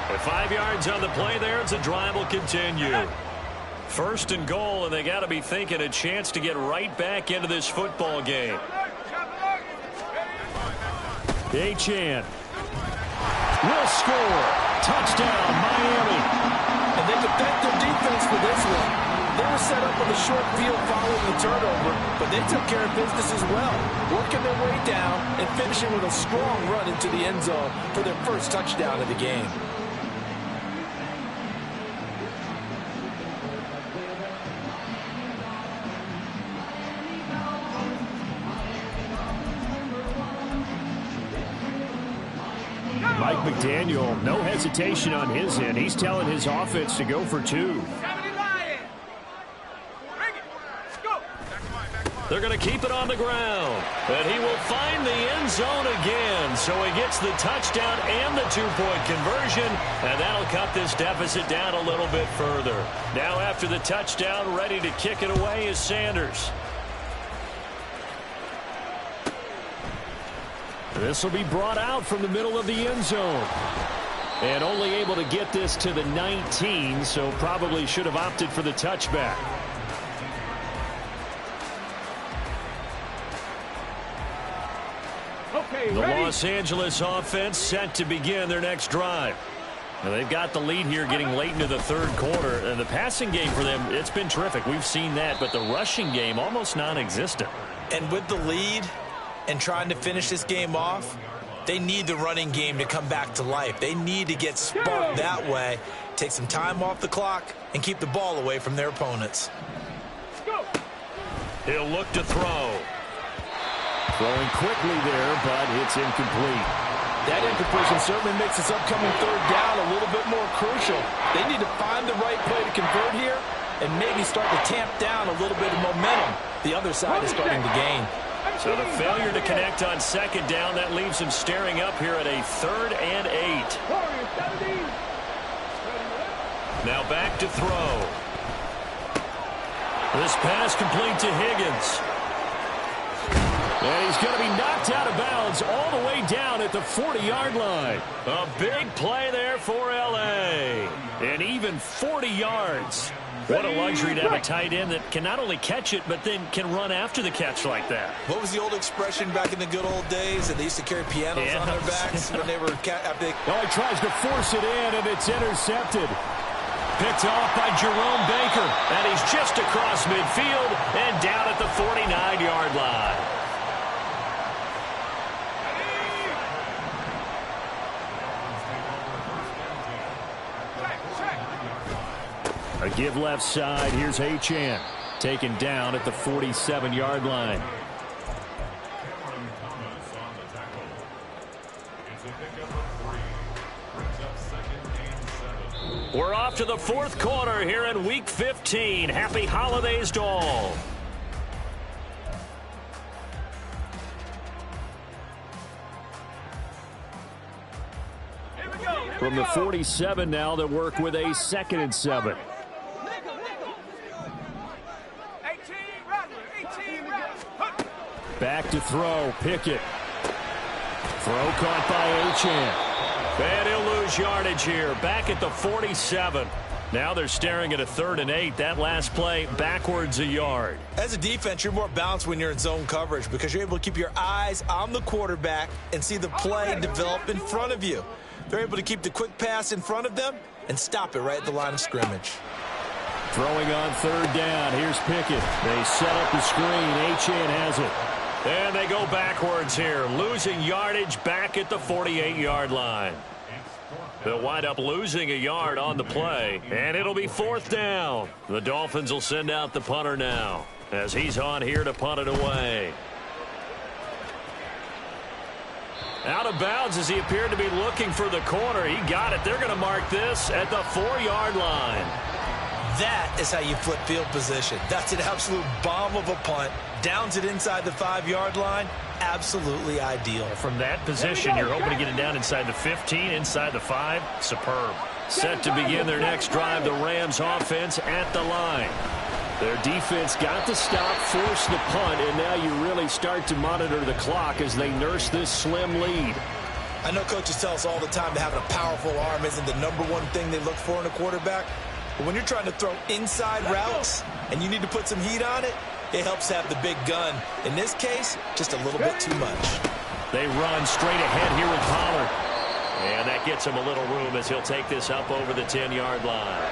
1. With 5 yards on the play there, the drive will continue. 1st and goal, and they got to be thinking a chance to get right back into this football game. Achane will score. Touchdown, Miami. And they can thank their defense for this one. They were set up on the short field following the turnover, but they took care of business as well, working their way down and finishing with a strong run into the end zone for their first touchdown of the game. Mike McDaniel, no hesitation on his end. He's telling his offense to go for 2. They're going to keep it on the ground. And he will find the end zone again. So he gets the touchdown and the 2-point conversion. And that'll cut this deficit down a little bit further. Now after the touchdown, ready to kick it away is Sanders. This will be brought out from the middle of the end zone. And only able to get this to the 19, so probably should have opted for the touchback. Okay, the ready? Los Angeles offense set to begin their next drive. Now they've got the lead here getting late into the 3rd quarter. And the passing game for them, it's been terrific. We've seen that, but the rushing game almost non-existent. And with the lead and trying to finish this game off, they need the running game to come back to life. They need to get sparked that way, take some time off the clock, and keep the ball away from their opponents. He'll look to throw. Throwing quickly there, but it's incomplete. That incompletion certainly makes this upcoming 3rd down a little bit more crucial. They need to find the right play to convert here and maybe start to tamp down a little bit of momentum the other side is starting to gain. So the failure to connect on 2nd down, that leaves him staring up here at a 3rd and 8. Now back to throw. This pass complete to Higgins. And he's going to be knocked out of bounds all the way down at the 40-yard line. A big play there for L.A. And even 40 yards. What a luxury to have a tight end that can not only catch it, but then can run after the catch like that. What was the old expression back in the good old days that they used to carry pianos on their backs when they were Oh, he tries to force it in, and it's intercepted. Picked off by Jerome Baker. And he's just across midfield and down at the 49-yard line. A give left side. Here's Achane. Taken down at the 47-yard line. We're off to the 4th quarter here in Week 15. Happy holidays to all. From the 47 now, they work with a 2nd and 7. Back to throw. Pickett. Throw caught by Achane. And he'll lose yardage here. Back at the 47. Now they're staring at a 3rd and 8. That last play backwards a yard. As a defense, you're more balanced when you're in zone coverage because you're able to keep your eyes on the quarterback and see the play develop in front of you. They're able to keep the quick pass in front of them and stop it right at the line of scrimmage. Throwing on 3rd down. Here's Pickett. They set up the screen. Achane has it. And they go backwards here, losing yardage back at the 48-yard line. They'll wind up losing a yard on the play, and it'll be 4th down. The Dolphins will send out the punter now as he's on here to punt it away. Out of bounds as he appeared to be looking for the corner. He got it. They're going to mark this at the 4-yard line. That is how you flip field position. That's an absolute bomb of a punt. Downs it inside the 5-yard line. Absolutely ideal. From that position, you're hoping to get it down inside the 15, inside the 5. Superb. Set to begin their next drive, the Rams offense at the line. Their defense got the stop, forced the punt, and now you really start to monitor the clock as they nurse this slim lead. I know coaches tell us all the time that having a powerful arm isn't the #1 thing they look for in a quarterback. But when you're trying to throw inside routes and you need to put some heat on it, it helps have the big gun. In this case, just a little bit too much. They run straight ahead here with Pollard. And that gets him a little room as he'll take this up over the 10-yard line.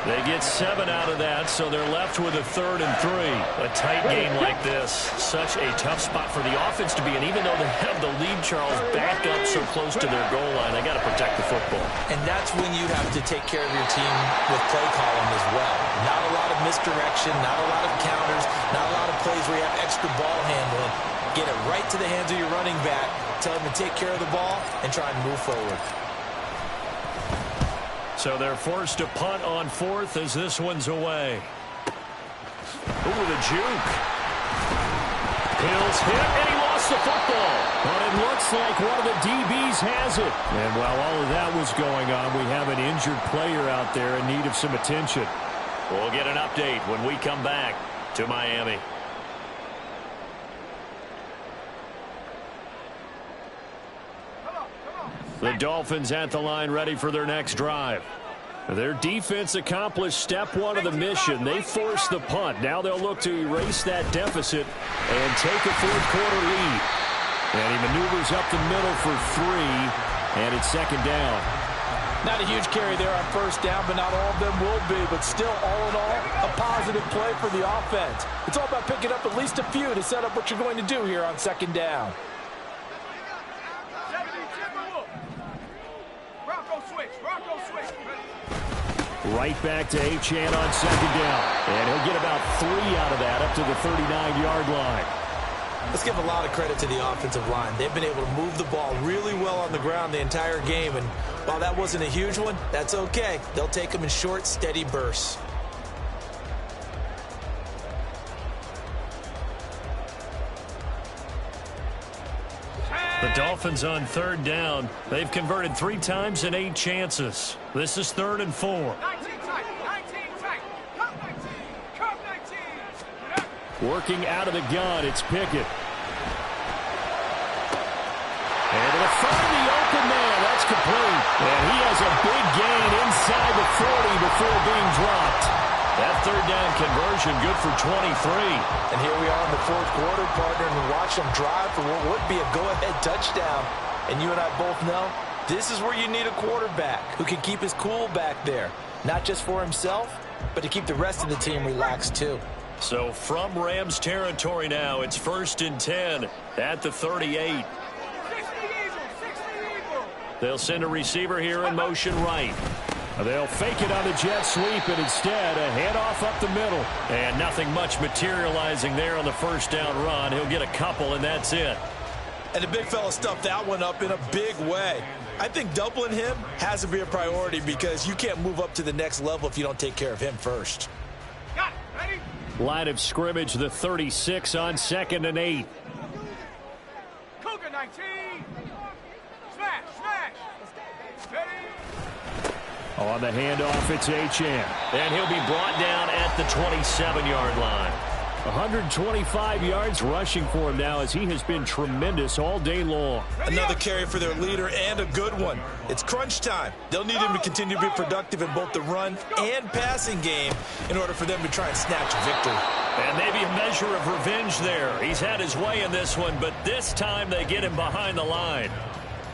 They get 7 out of that, so they're left with a 3rd and 3. A tight game like this, such a tough spot for the offense to be in. Even though they have the lead, Charles, back up so close to their goal line, they got to protect the football. And that's when you have to take care of your team with play calling as well. Not a lot of misdirection, not a lot of counters, not a lot of plays where you have extra ball handling. Get it right to the hands of your running back, tell him to take care of the ball, and try and move forward. So they're forced to punt on 4th as this one's away. Ooh, the juke. Hill's hit, and he lost the football. But it looks like one of the DBs has it. And while all of that was going on, we have an injured player out there in need of some attention. We'll get an update when we come back to Miami. The Dolphins at the line ready for their next drive. Their defense accomplished step 1 of the mission. They forced the punt. Now they'll look to erase that deficit and take a 4th-quarter lead. And he maneuvers up the middle for 3, and it's 2nd down. Not a huge carry there on 1st down, but not all of them will be. But still, all in all, a positive play for the offense. It's all about picking up at least a few to set up what you're going to do here on 2nd down. Right back to Achane on 2nd down. And he'll get about 3 out of that up to the 39-yard line. Let's give a lot of credit to the offensive line. They've been able to move the ball really well on the ground the entire game. And while that wasn't a huge one, that's okay. They'll take them in short, steady bursts. The Dolphins on 3rd down. They've converted 3 times in 8 chances. This is 3rd and 4. 19 tight, 19 tight. Come 19, come 19. Working out of the gun, it's Pickett. And it'll find the open man. That's complete. And he has a big gain inside the 40 before being dropped. That 3rd down conversion good for 23. And here we are in the 4th quarter, partner, and we watch them drive for what would be a go-ahead touchdown. And you and I both know this is where you need a quarterback who can keep his cool back there. Not just for himself, but to keep the rest of the team relaxed too. So from Rams territory now, it's 1st and 10 at the 38. They'll send a receiver here in motion right. They'll fake it on the jet sweep, and instead a handoff up the middle. And nothing much materializing there on the 1st down run. He'll get a couple, and that's it. And the big fella stuffed that one up in a big way. I think doubling him has to be a priority because you can't move up to the next level if you don't take care of him first. Got it. Ready? Line of scrimmage, the 36 on 2nd and 8. Cougar 19. Smash, smash. Ready? On the handoff, it's Achane. And he'll be brought down at the 27-yard line. 125 yards rushing for him now as he has been tremendous all day long. Another carry for their leader and a good one. It's crunch time. They'll need him to continue to be productive in both the run and passing game in order for them to try and snatch victory. And maybe a measure of revenge there. He's had his way in this one, but this time they get him behind the line.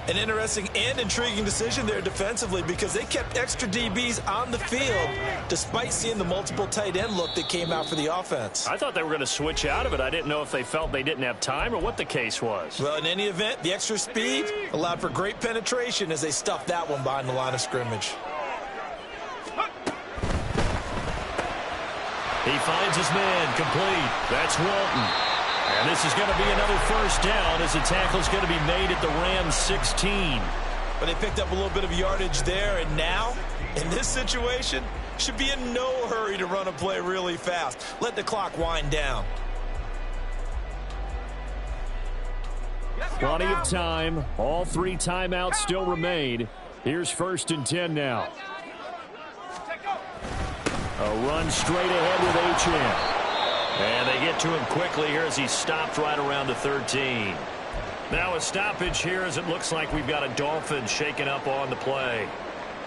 An interesting and intriguing decision there defensively because they kept extra DBs on the field despite seeing the multiple tight end look that came out for the offense. I thought they were going to switch out of it. I didn't know if they felt they didn't have time or what the case was. Well, in any event, the extra speed allowed for great penetration as they stuffed that one behind the line of scrimmage. He finds his man complete. That's Walton. And this is going to be another first down as the tackle's going to be made at the Rams 16. But they picked up a little bit of yardage there, and now, in this situation, should be in no hurry to run a play really fast. Let the clock wind down. Plenty of time. All 3 timeouts still remain. Here's 1st and 10 now. A run straight ahead with Achane. And they get to him quickly here as he stopped right around the 13. Now a stoppage here as it looks like we've got a Dolphin shaking up on the play.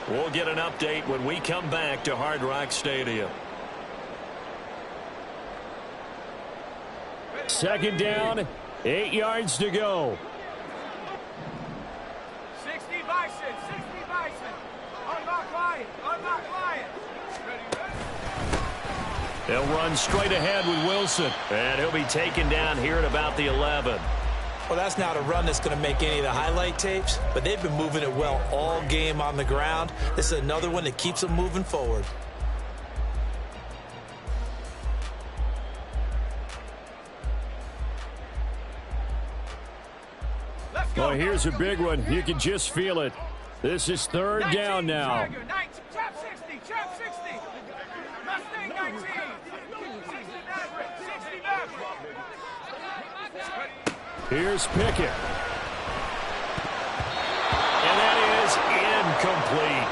We'll get an update when we come back to Hard Rock Stadium. 2nd down, 8 yards to go. 60 Bison, 60 Bison. Unlock Lion, unlock Lion. They'll run straight ahead with Wilson. And he'll be taken down here at about the 11. Well, that's not a run that's going to make any of the highlight tapes, but they've been moving it well all game on the ground. This is another one that keeps them moving forward. Well, here's a big one. You can just feel it. This is 3rd down now. Trap 60, trap 60. Mustang 19. 60 Maverick, 60 Maverick. Here's Pickett. And that is incomplete.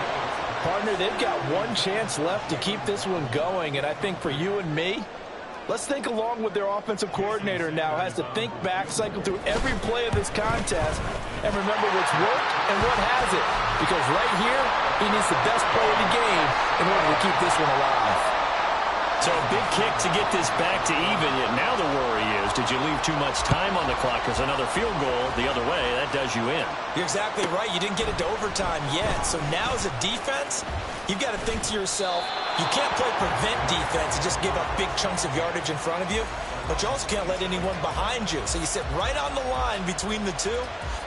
Partner, they've got one chance left to keep this one going, and I think for you and me, let's think along with their offensive coordinator now. Has to think back, cycle through every play of this contest, and remember what's worked and what hasn't. Because right here, he needs the best play of the game in order to keep this one alive. So a big kick to get this back to even. Yet now the worry is, did you leave too much time on the clock? Because another field goal the other way, that does you in. You're exactly right. You didn't get it to overtime yet. So now as a defense, you've got to think to yourself, you can't play prevent defense and just give up big chunks of yardage in front of you. But you also can't let anyone behind you. So you sit right on the line between the two,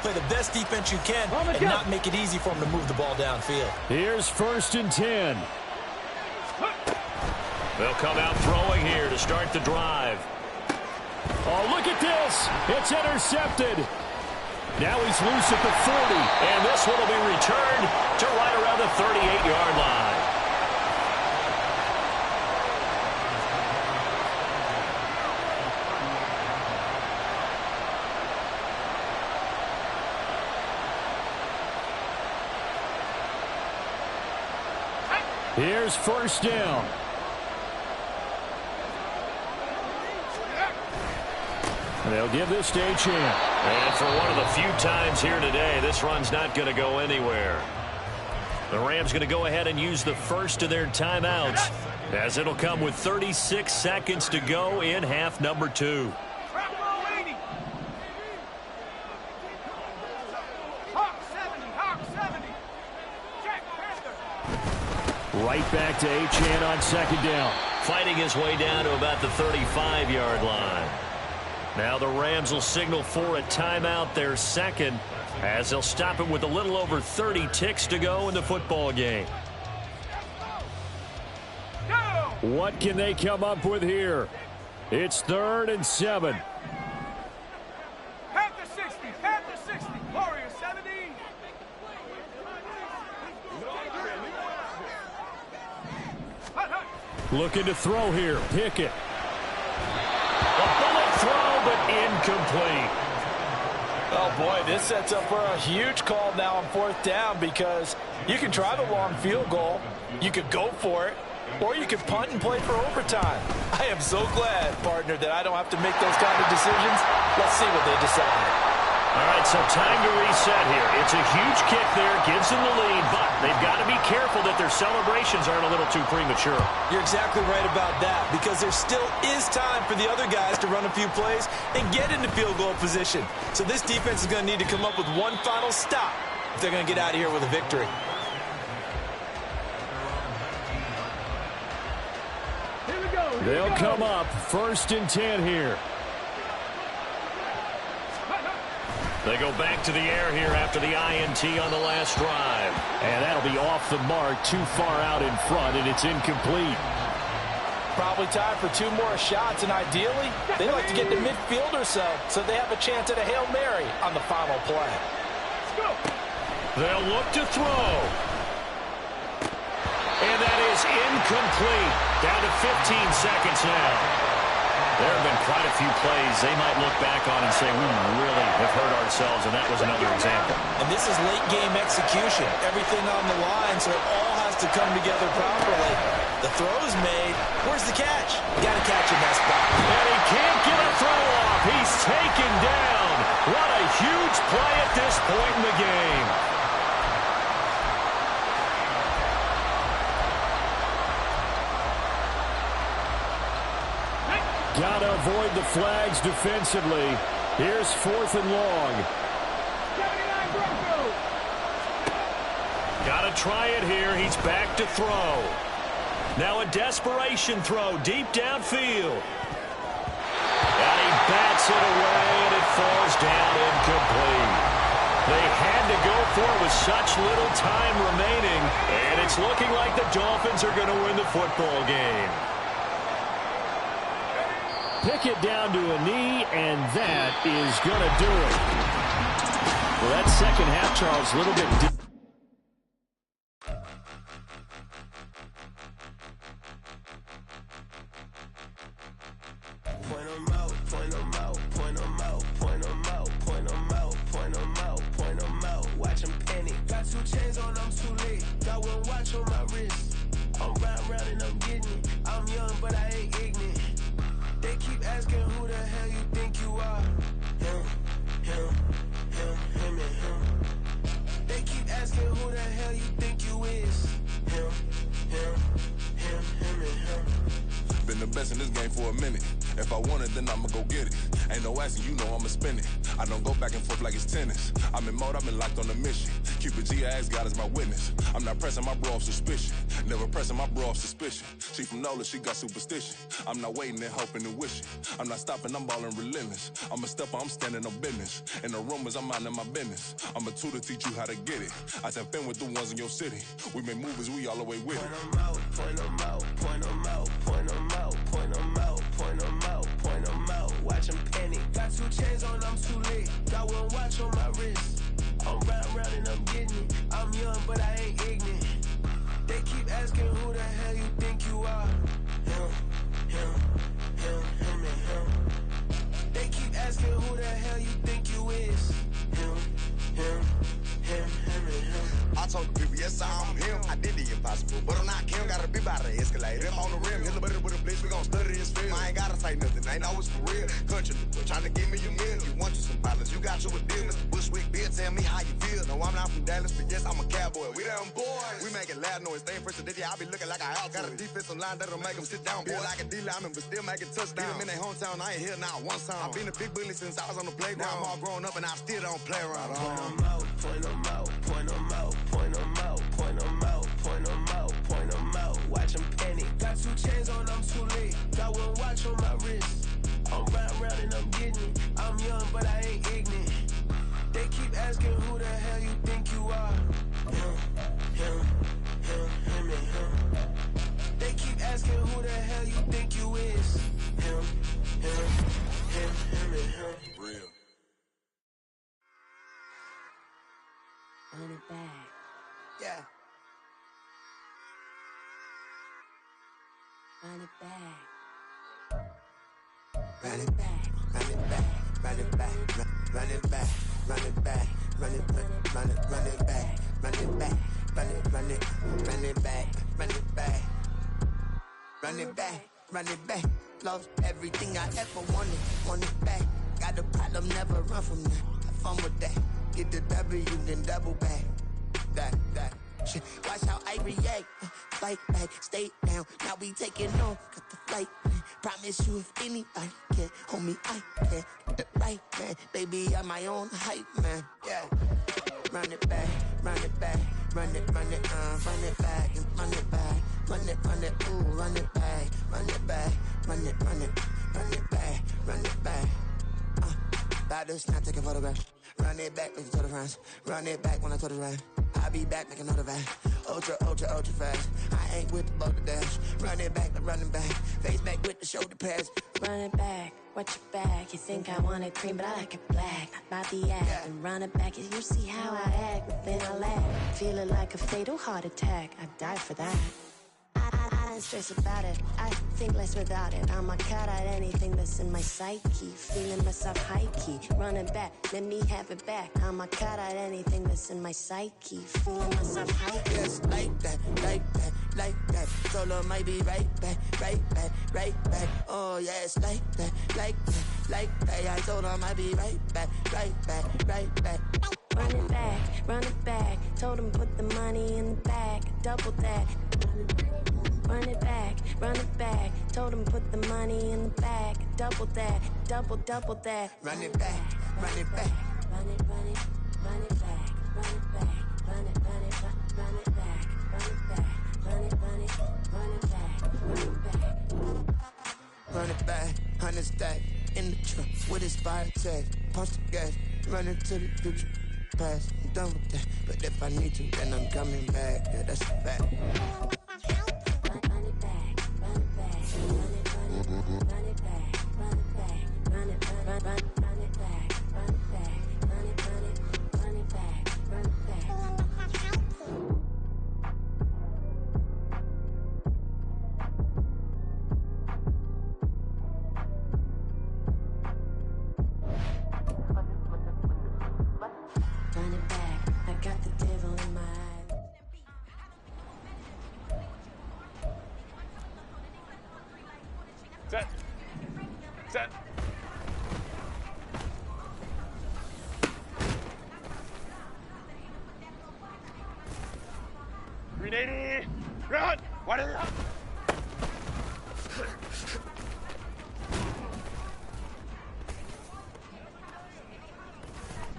play the best defense you can, and not make it easy for them to move the ball downfield. Here's 1st and 10. They'll come out throwing here to start the drive. Oh, look at this. It's intercepted. Now he's loose at the 40, and this one will be returned to right around the 38-yard line. Here's 1st down. They'll give this to Achane. And for one of the few times here today, this run's not going to go anywhere. The Rams going to go ahead and use the first of their timeouts, as it'll come with 36 seconds to go in half number 2. Right back to Achane on 2nd down. Fighting his way down to about the 35-yard line. Now the Rams will signal for a timeout, their 2nd, as they'll stop it with a little over 30 ticks to go in the football game. What can they come up with here? It's 3rd and 7. Panther 60, Panther 60, Warrior 70. Looking to throw here, Pickett. A bullet throw, but incomplete. Oh, boy, this sets up for a huge call now on 4th down, because you can try the long field goal, you could go for it, or you could punt and play for overtime. I am so glad, partner, that I don't have to make those kind of decisions. Let's see what they decide. All right, so time to reset here. It's a huge kick there, gives them the lead, but they've got to be careful that their celebrations aren't a little too premature. You're exactly right about that, because there still is time for the other guys to run a few plays and get into field goal position. So this defense is going to need to come up with one final stop if they're going to get out of here with a victory. They'll come up 1st and 10 here. They go back to the air here after the INT on the last drive. And that'll be off the mark, too far out in front, and it's incomplete. Probably time for 2 more shots, and ideally, they like to get to midfield or so they have a chance at a Hail Mary on the final play. They'll look to throw. And that is incomplete. Down to 15 seconds now. There have been quite a few plays they might look back on and say, we really have hurt ourselves, and that was another example. And this is late-game execution. Everything on the line, so it all has to come together properly. The throw's made. Where's the catch? Got to catch in that spot. And he can't get a throw off. He's taken down. What a huge play at this point in the game. Got to avoid the flags defensively. Here's 4th and long. 79 Broncos. Got to try it here. He's back to throw. Now a desperation throw deep downfield. And he bats it away, and it falls down incomplete. They had to go for it with such little time remaining, and it's looking like the Dolphins are going to win the football game. Pick it down to a knee, and that is going to do it. Well, that second half, Charles, a little bit deep. Point 'em out, point 'em out, point 'em out, point 'em out, point 'em out, point 'em out, point 'em out. Watch 'em panic. Got 2 chains on, I'm too late. Got 1 watch on my wrist. I'm round and I'm getting it. I'm young, but I ain't ignorant. They keep asking who the hell you think you are. Him, and him. They keep asking who the hell you think you is. Him, and him. Been the best in this game for a minute. If I want it, then I'ma go get it. Ain't no asking, you know I'ma spend it. I don't go back and forth like it's tennis. I'm in mode, I've been locked on a mission. Cupid G, I ask God as my witness. I'm not pressing my bro off suspicion. Never pressing my bro off suspicion. She from Nola, she got superstition. I'm not waiting and hoping and wishing. I'm not stopping, I'm balling relentless. I'm a stepper, I'm standing on business. In the rumors, I'm minding my business. I'm a tutor, teach you how to get it. I tap in with the ones in your city. We make movies, we all the way with it. Point 'em out, point 'em out, point 'em out, point 'em out, point 'em out, point 'em out, point 'em out. Watch 'em panic. Got 2 chains on, I'm too late. Got 1 watch on my wrist. I'm round and I'm getting it. I'm young, but I ain't ignorant. They keep asking who the hell you think you are. Him, and him. They keep asking who the hell you think you is. Him, and him. I told the people, yes, I'm him. I did the impossible, but I'm not Kim. Gotta be by the escalator. Him on the rim, hit a better with a blitz. We gon' study his film. I ain't gotta say nothing, ain't always for real. Country, trying to give me a meal. You want you some pilots, you got you a deal. Mr. Bushwick, Bill, tell me how you feel. No, I'm not from Dallas, but yes, I'm a cowboy. We them boys. We making loud noise. Staying first today, I be looking like a house. Got a defensive line that'll make them sit down. Feel like a D-lineman, but still making touchdowns. Beat them in their hometown, I ain't here now one time. I've been a big bully since I was on the playground. Now I'm all grown up and I still don't play around. Point 'em out, point 'em out, point 'em out, point 'em out, point 'em out, point 'em out, point 'em out. Watch 'em panic. Got 2 chains on, I'm too late. Got 1 watch on my wrist. I'm round and I'm getting it. I'm young, but I ain't ignorant. They keep asking who the hell you think you are. Him, and him. They keep asking who the hell you think you is. Him, and him. Real. Run it back. Yeah. Run it back. Run it back, run it back, run it back, run it back, run it back, run it back, run it back, run it back, run it back, run it back, run it back, run it back. Lost everything I ever wanted, want it back. Got a problem, never run from that. Have fun with that. Get the W, then double back. That. Shit. Watch how I react. Fight back, stay down. Now we taking off, got the flight. Promise you if anybody can, homie, I can. Get it right, man. Baby, I'm my own hype, man. Yeah. Run it back, run it back, run it back, and run it back, run it, ooh, run it back, run it back, run it back, run it back. Baddest, now take a photograph. Run it back, make you to the friends. Run it back when I told it right. I'll be back like another van. Ultra, ultra, ultra fast. I ain't with the boulder dash. Run it back, like running back. Face back with the shoulder pads. Run it back, watch your back. You think I want it cream, but I like it black. Bobby act and run it back. You see how I act, then I laugh. Feeling like a fatal heart attack. I'd die for that. I don't stress about it. I think less without it. I'm a cut at anything that's in my psyche. Feeling myself high key. Running back, let me have it back. I'm a cut at anything that's in my psyche. Feeling myself high key. Yes, like that, like that, like that. Solo might be right back, right back, right back. Oh, yes, like that, like that, like that. I told him I'd be right back, right back, right back. Run it back, run it back. Told him put the money in the bag. Double that. Run it back, run it back. Told him put the money in the bag. Double that, double that. Run it back, run it back. Run it, run it, run it back. Run it back, run it, run it, run it back. Run it back, run it, run it, run it back. Run it back. Run it back, 100 stack in the truck with his fire tag. Punch the gas, run into the future. Past, I'm done with that. But if I need to, then I'm coming back. Yeah, that's a fact. Run it back, run it back, run it, run it, run it back, run it back, run it, run it back, run it back, run it, run it, run it back, run it back. Run it back, I got the devil in my eyes. Set. Set. .380. Run. What is it?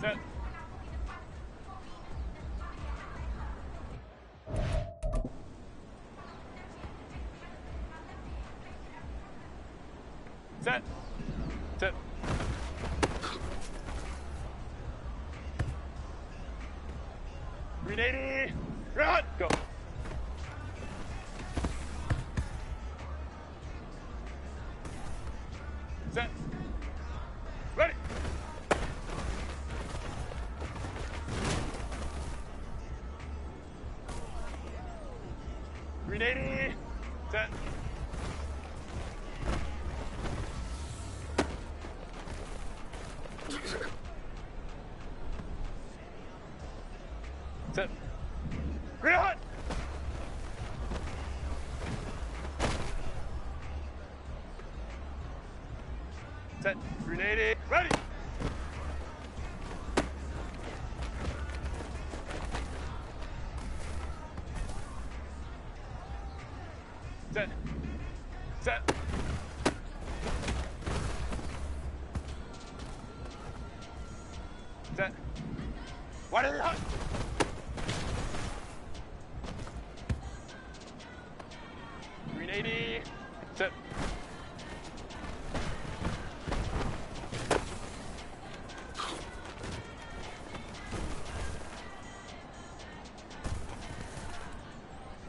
Set. Set. Set. .380. Run. Go. Set. Ready. .380. Set. Set. Run! Set. .380. Ready! Set. Set. Set. What is it? .380. Set.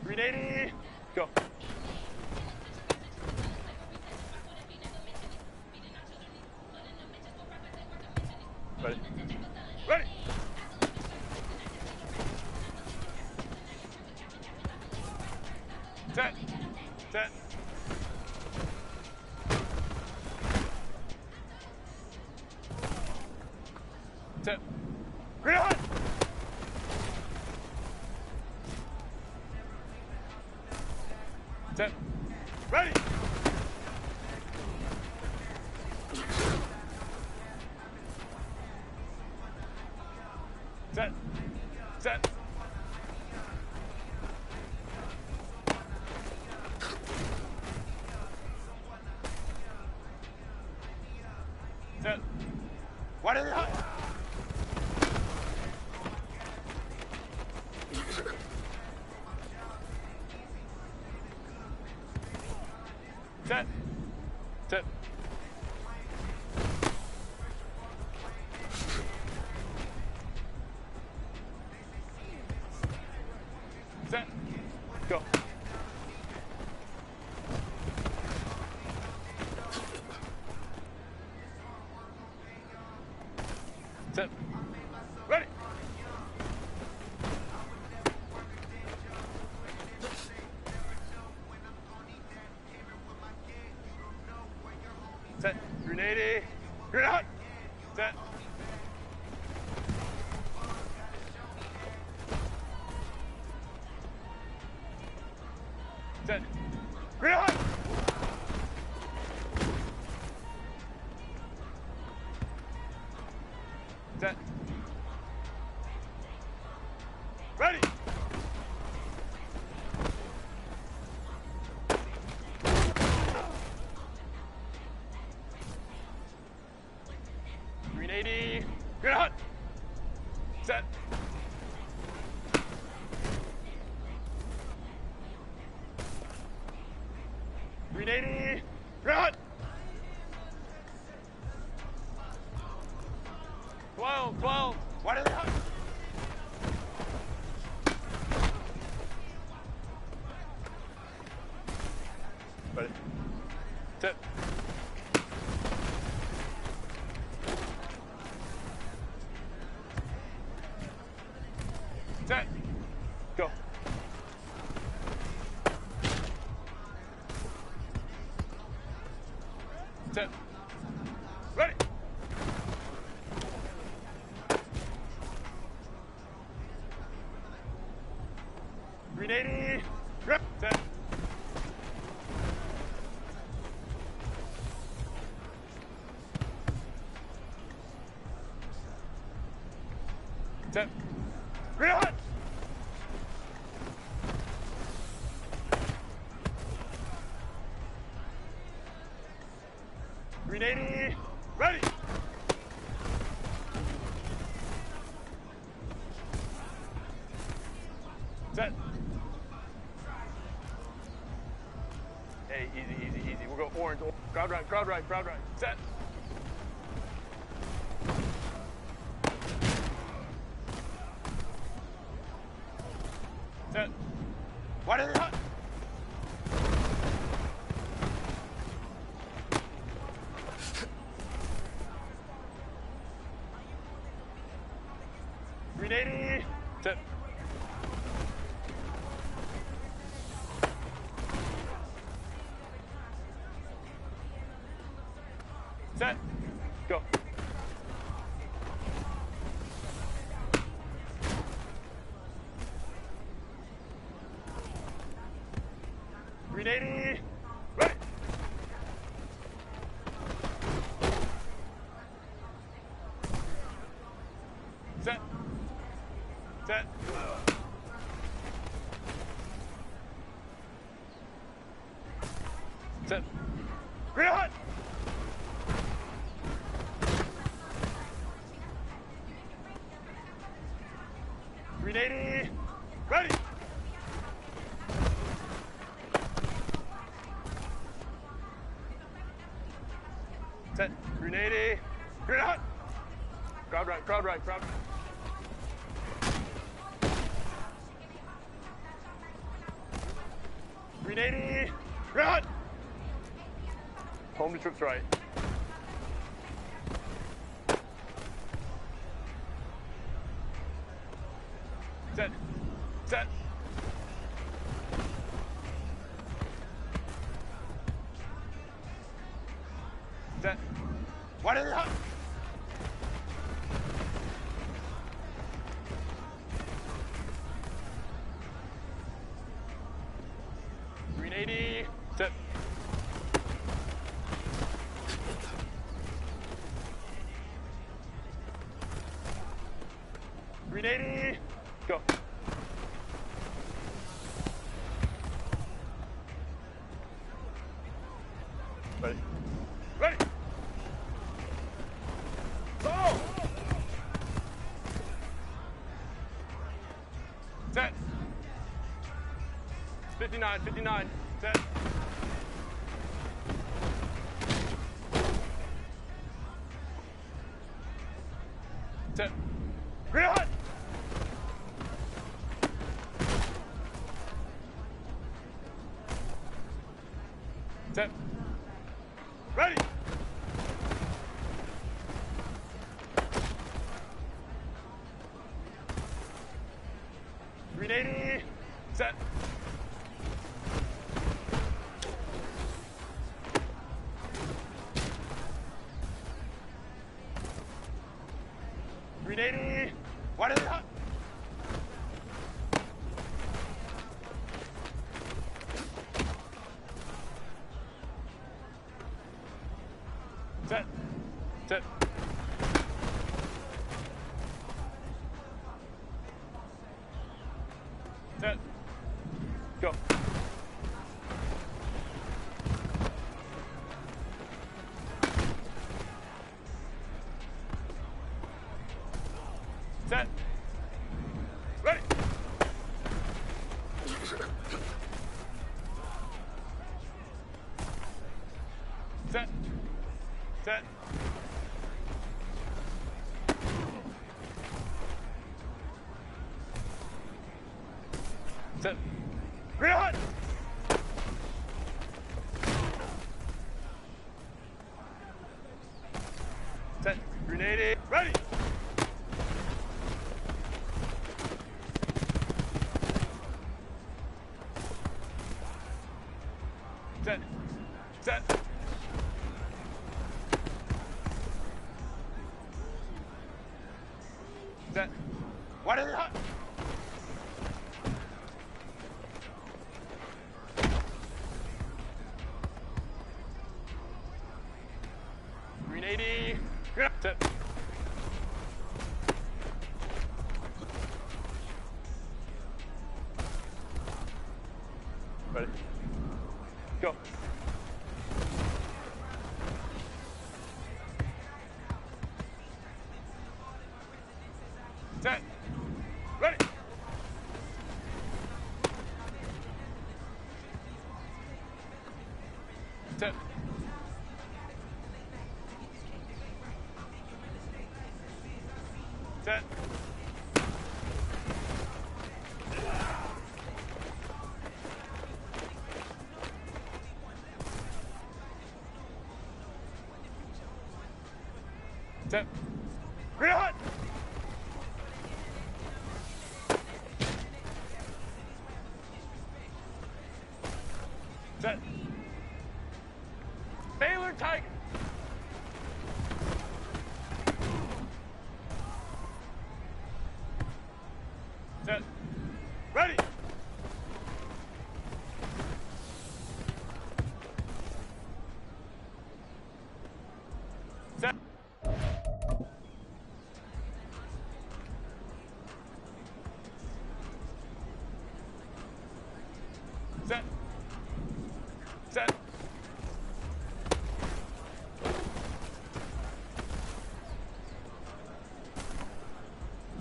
.380. Go. Ready. Ready. Set. Set. Set. Run! Set. Ready! Set. Set. Set. What is it? Set. Set. Set. Ready. Set. Grenade. Grenade hot. Set. Set. Grenade hot. Set. Ready. Green 80. Green hot. Set. Green 80. Green hot. 12, 12. What is it hot? Ready. Set. Set. Go. Set. Ready. Green 80. Grip. Set. Set. Green hot. Green 80. Ready. Set. Hey, easy, easy, easy. We'll go orange. Crowd right, crowd right, crowd right. Set. Set. What is it hot? Green 80. Set. Set. Go. Green 80. Ready. Set. Set. Set. Green hot. Green 80. Ready. Set. Green 80. Green hot. Crowd right, crowd right, crowd right. Green 80. Green hot. Home to trips right. Set. Set. Set. What is it hot? Green 80. Set. Green 80. Go. Ready. Ready. Go. Set. 59, 59. Set. Set. Green hot. Set. Ready. 380. Set. What is it? Set. Set. Set. Go. Set. Ready. Set. Set. Set. Real hot. Set. Grenade. Ready. Set. Set. Set. What is it? Green 80. Set. Ready. Go. Set. Ready. Set. Set. Set. Real hot. Set. Baylor Tiger. Set. Ready. Set. Set. Set.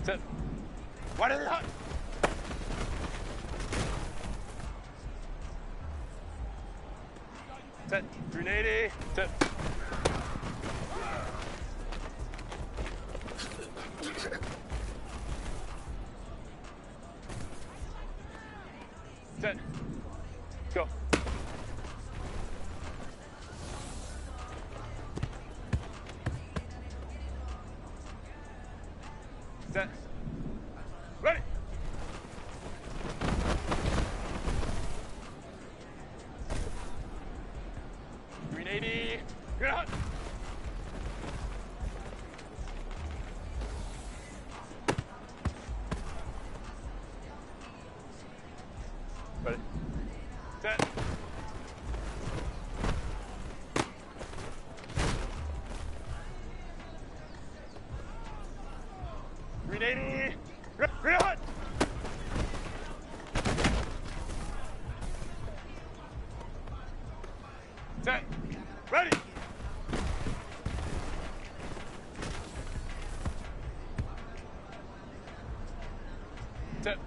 Set. What is it? Set. 380. Set. Set. Go. Set. Ready. Green 80. Good hot. Ready. Set. Green 80. Real hot. Set. Ready. Set.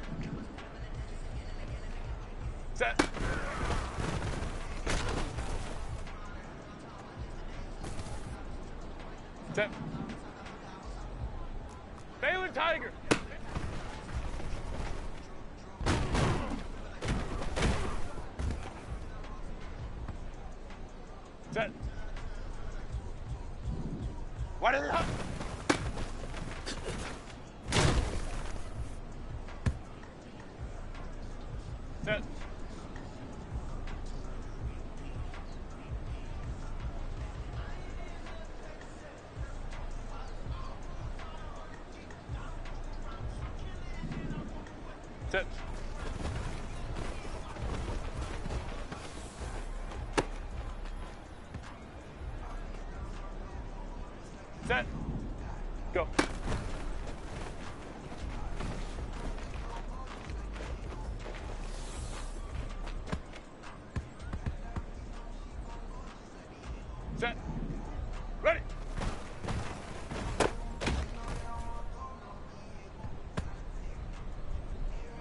Set. Set. Baylor Tiger. Set. What is it? Set. Set. Go. Set. Ready.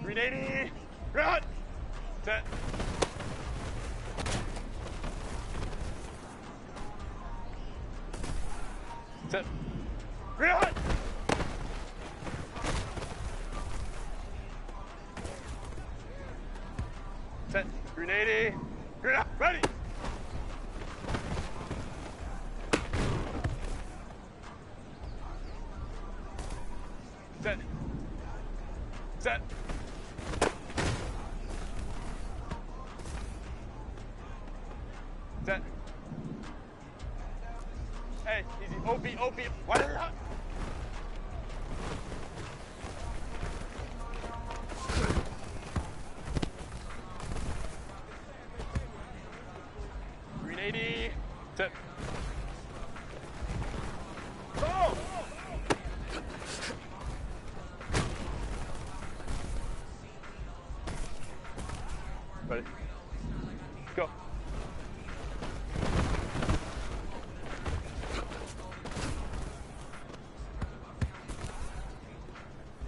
.380. Run. Set. Set. Run. Set. .380. Run. Ready. Set. Set. Set. Hey, easy. OP, OP. Why not? .380. Set. Go! Ready? Go.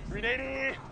.380.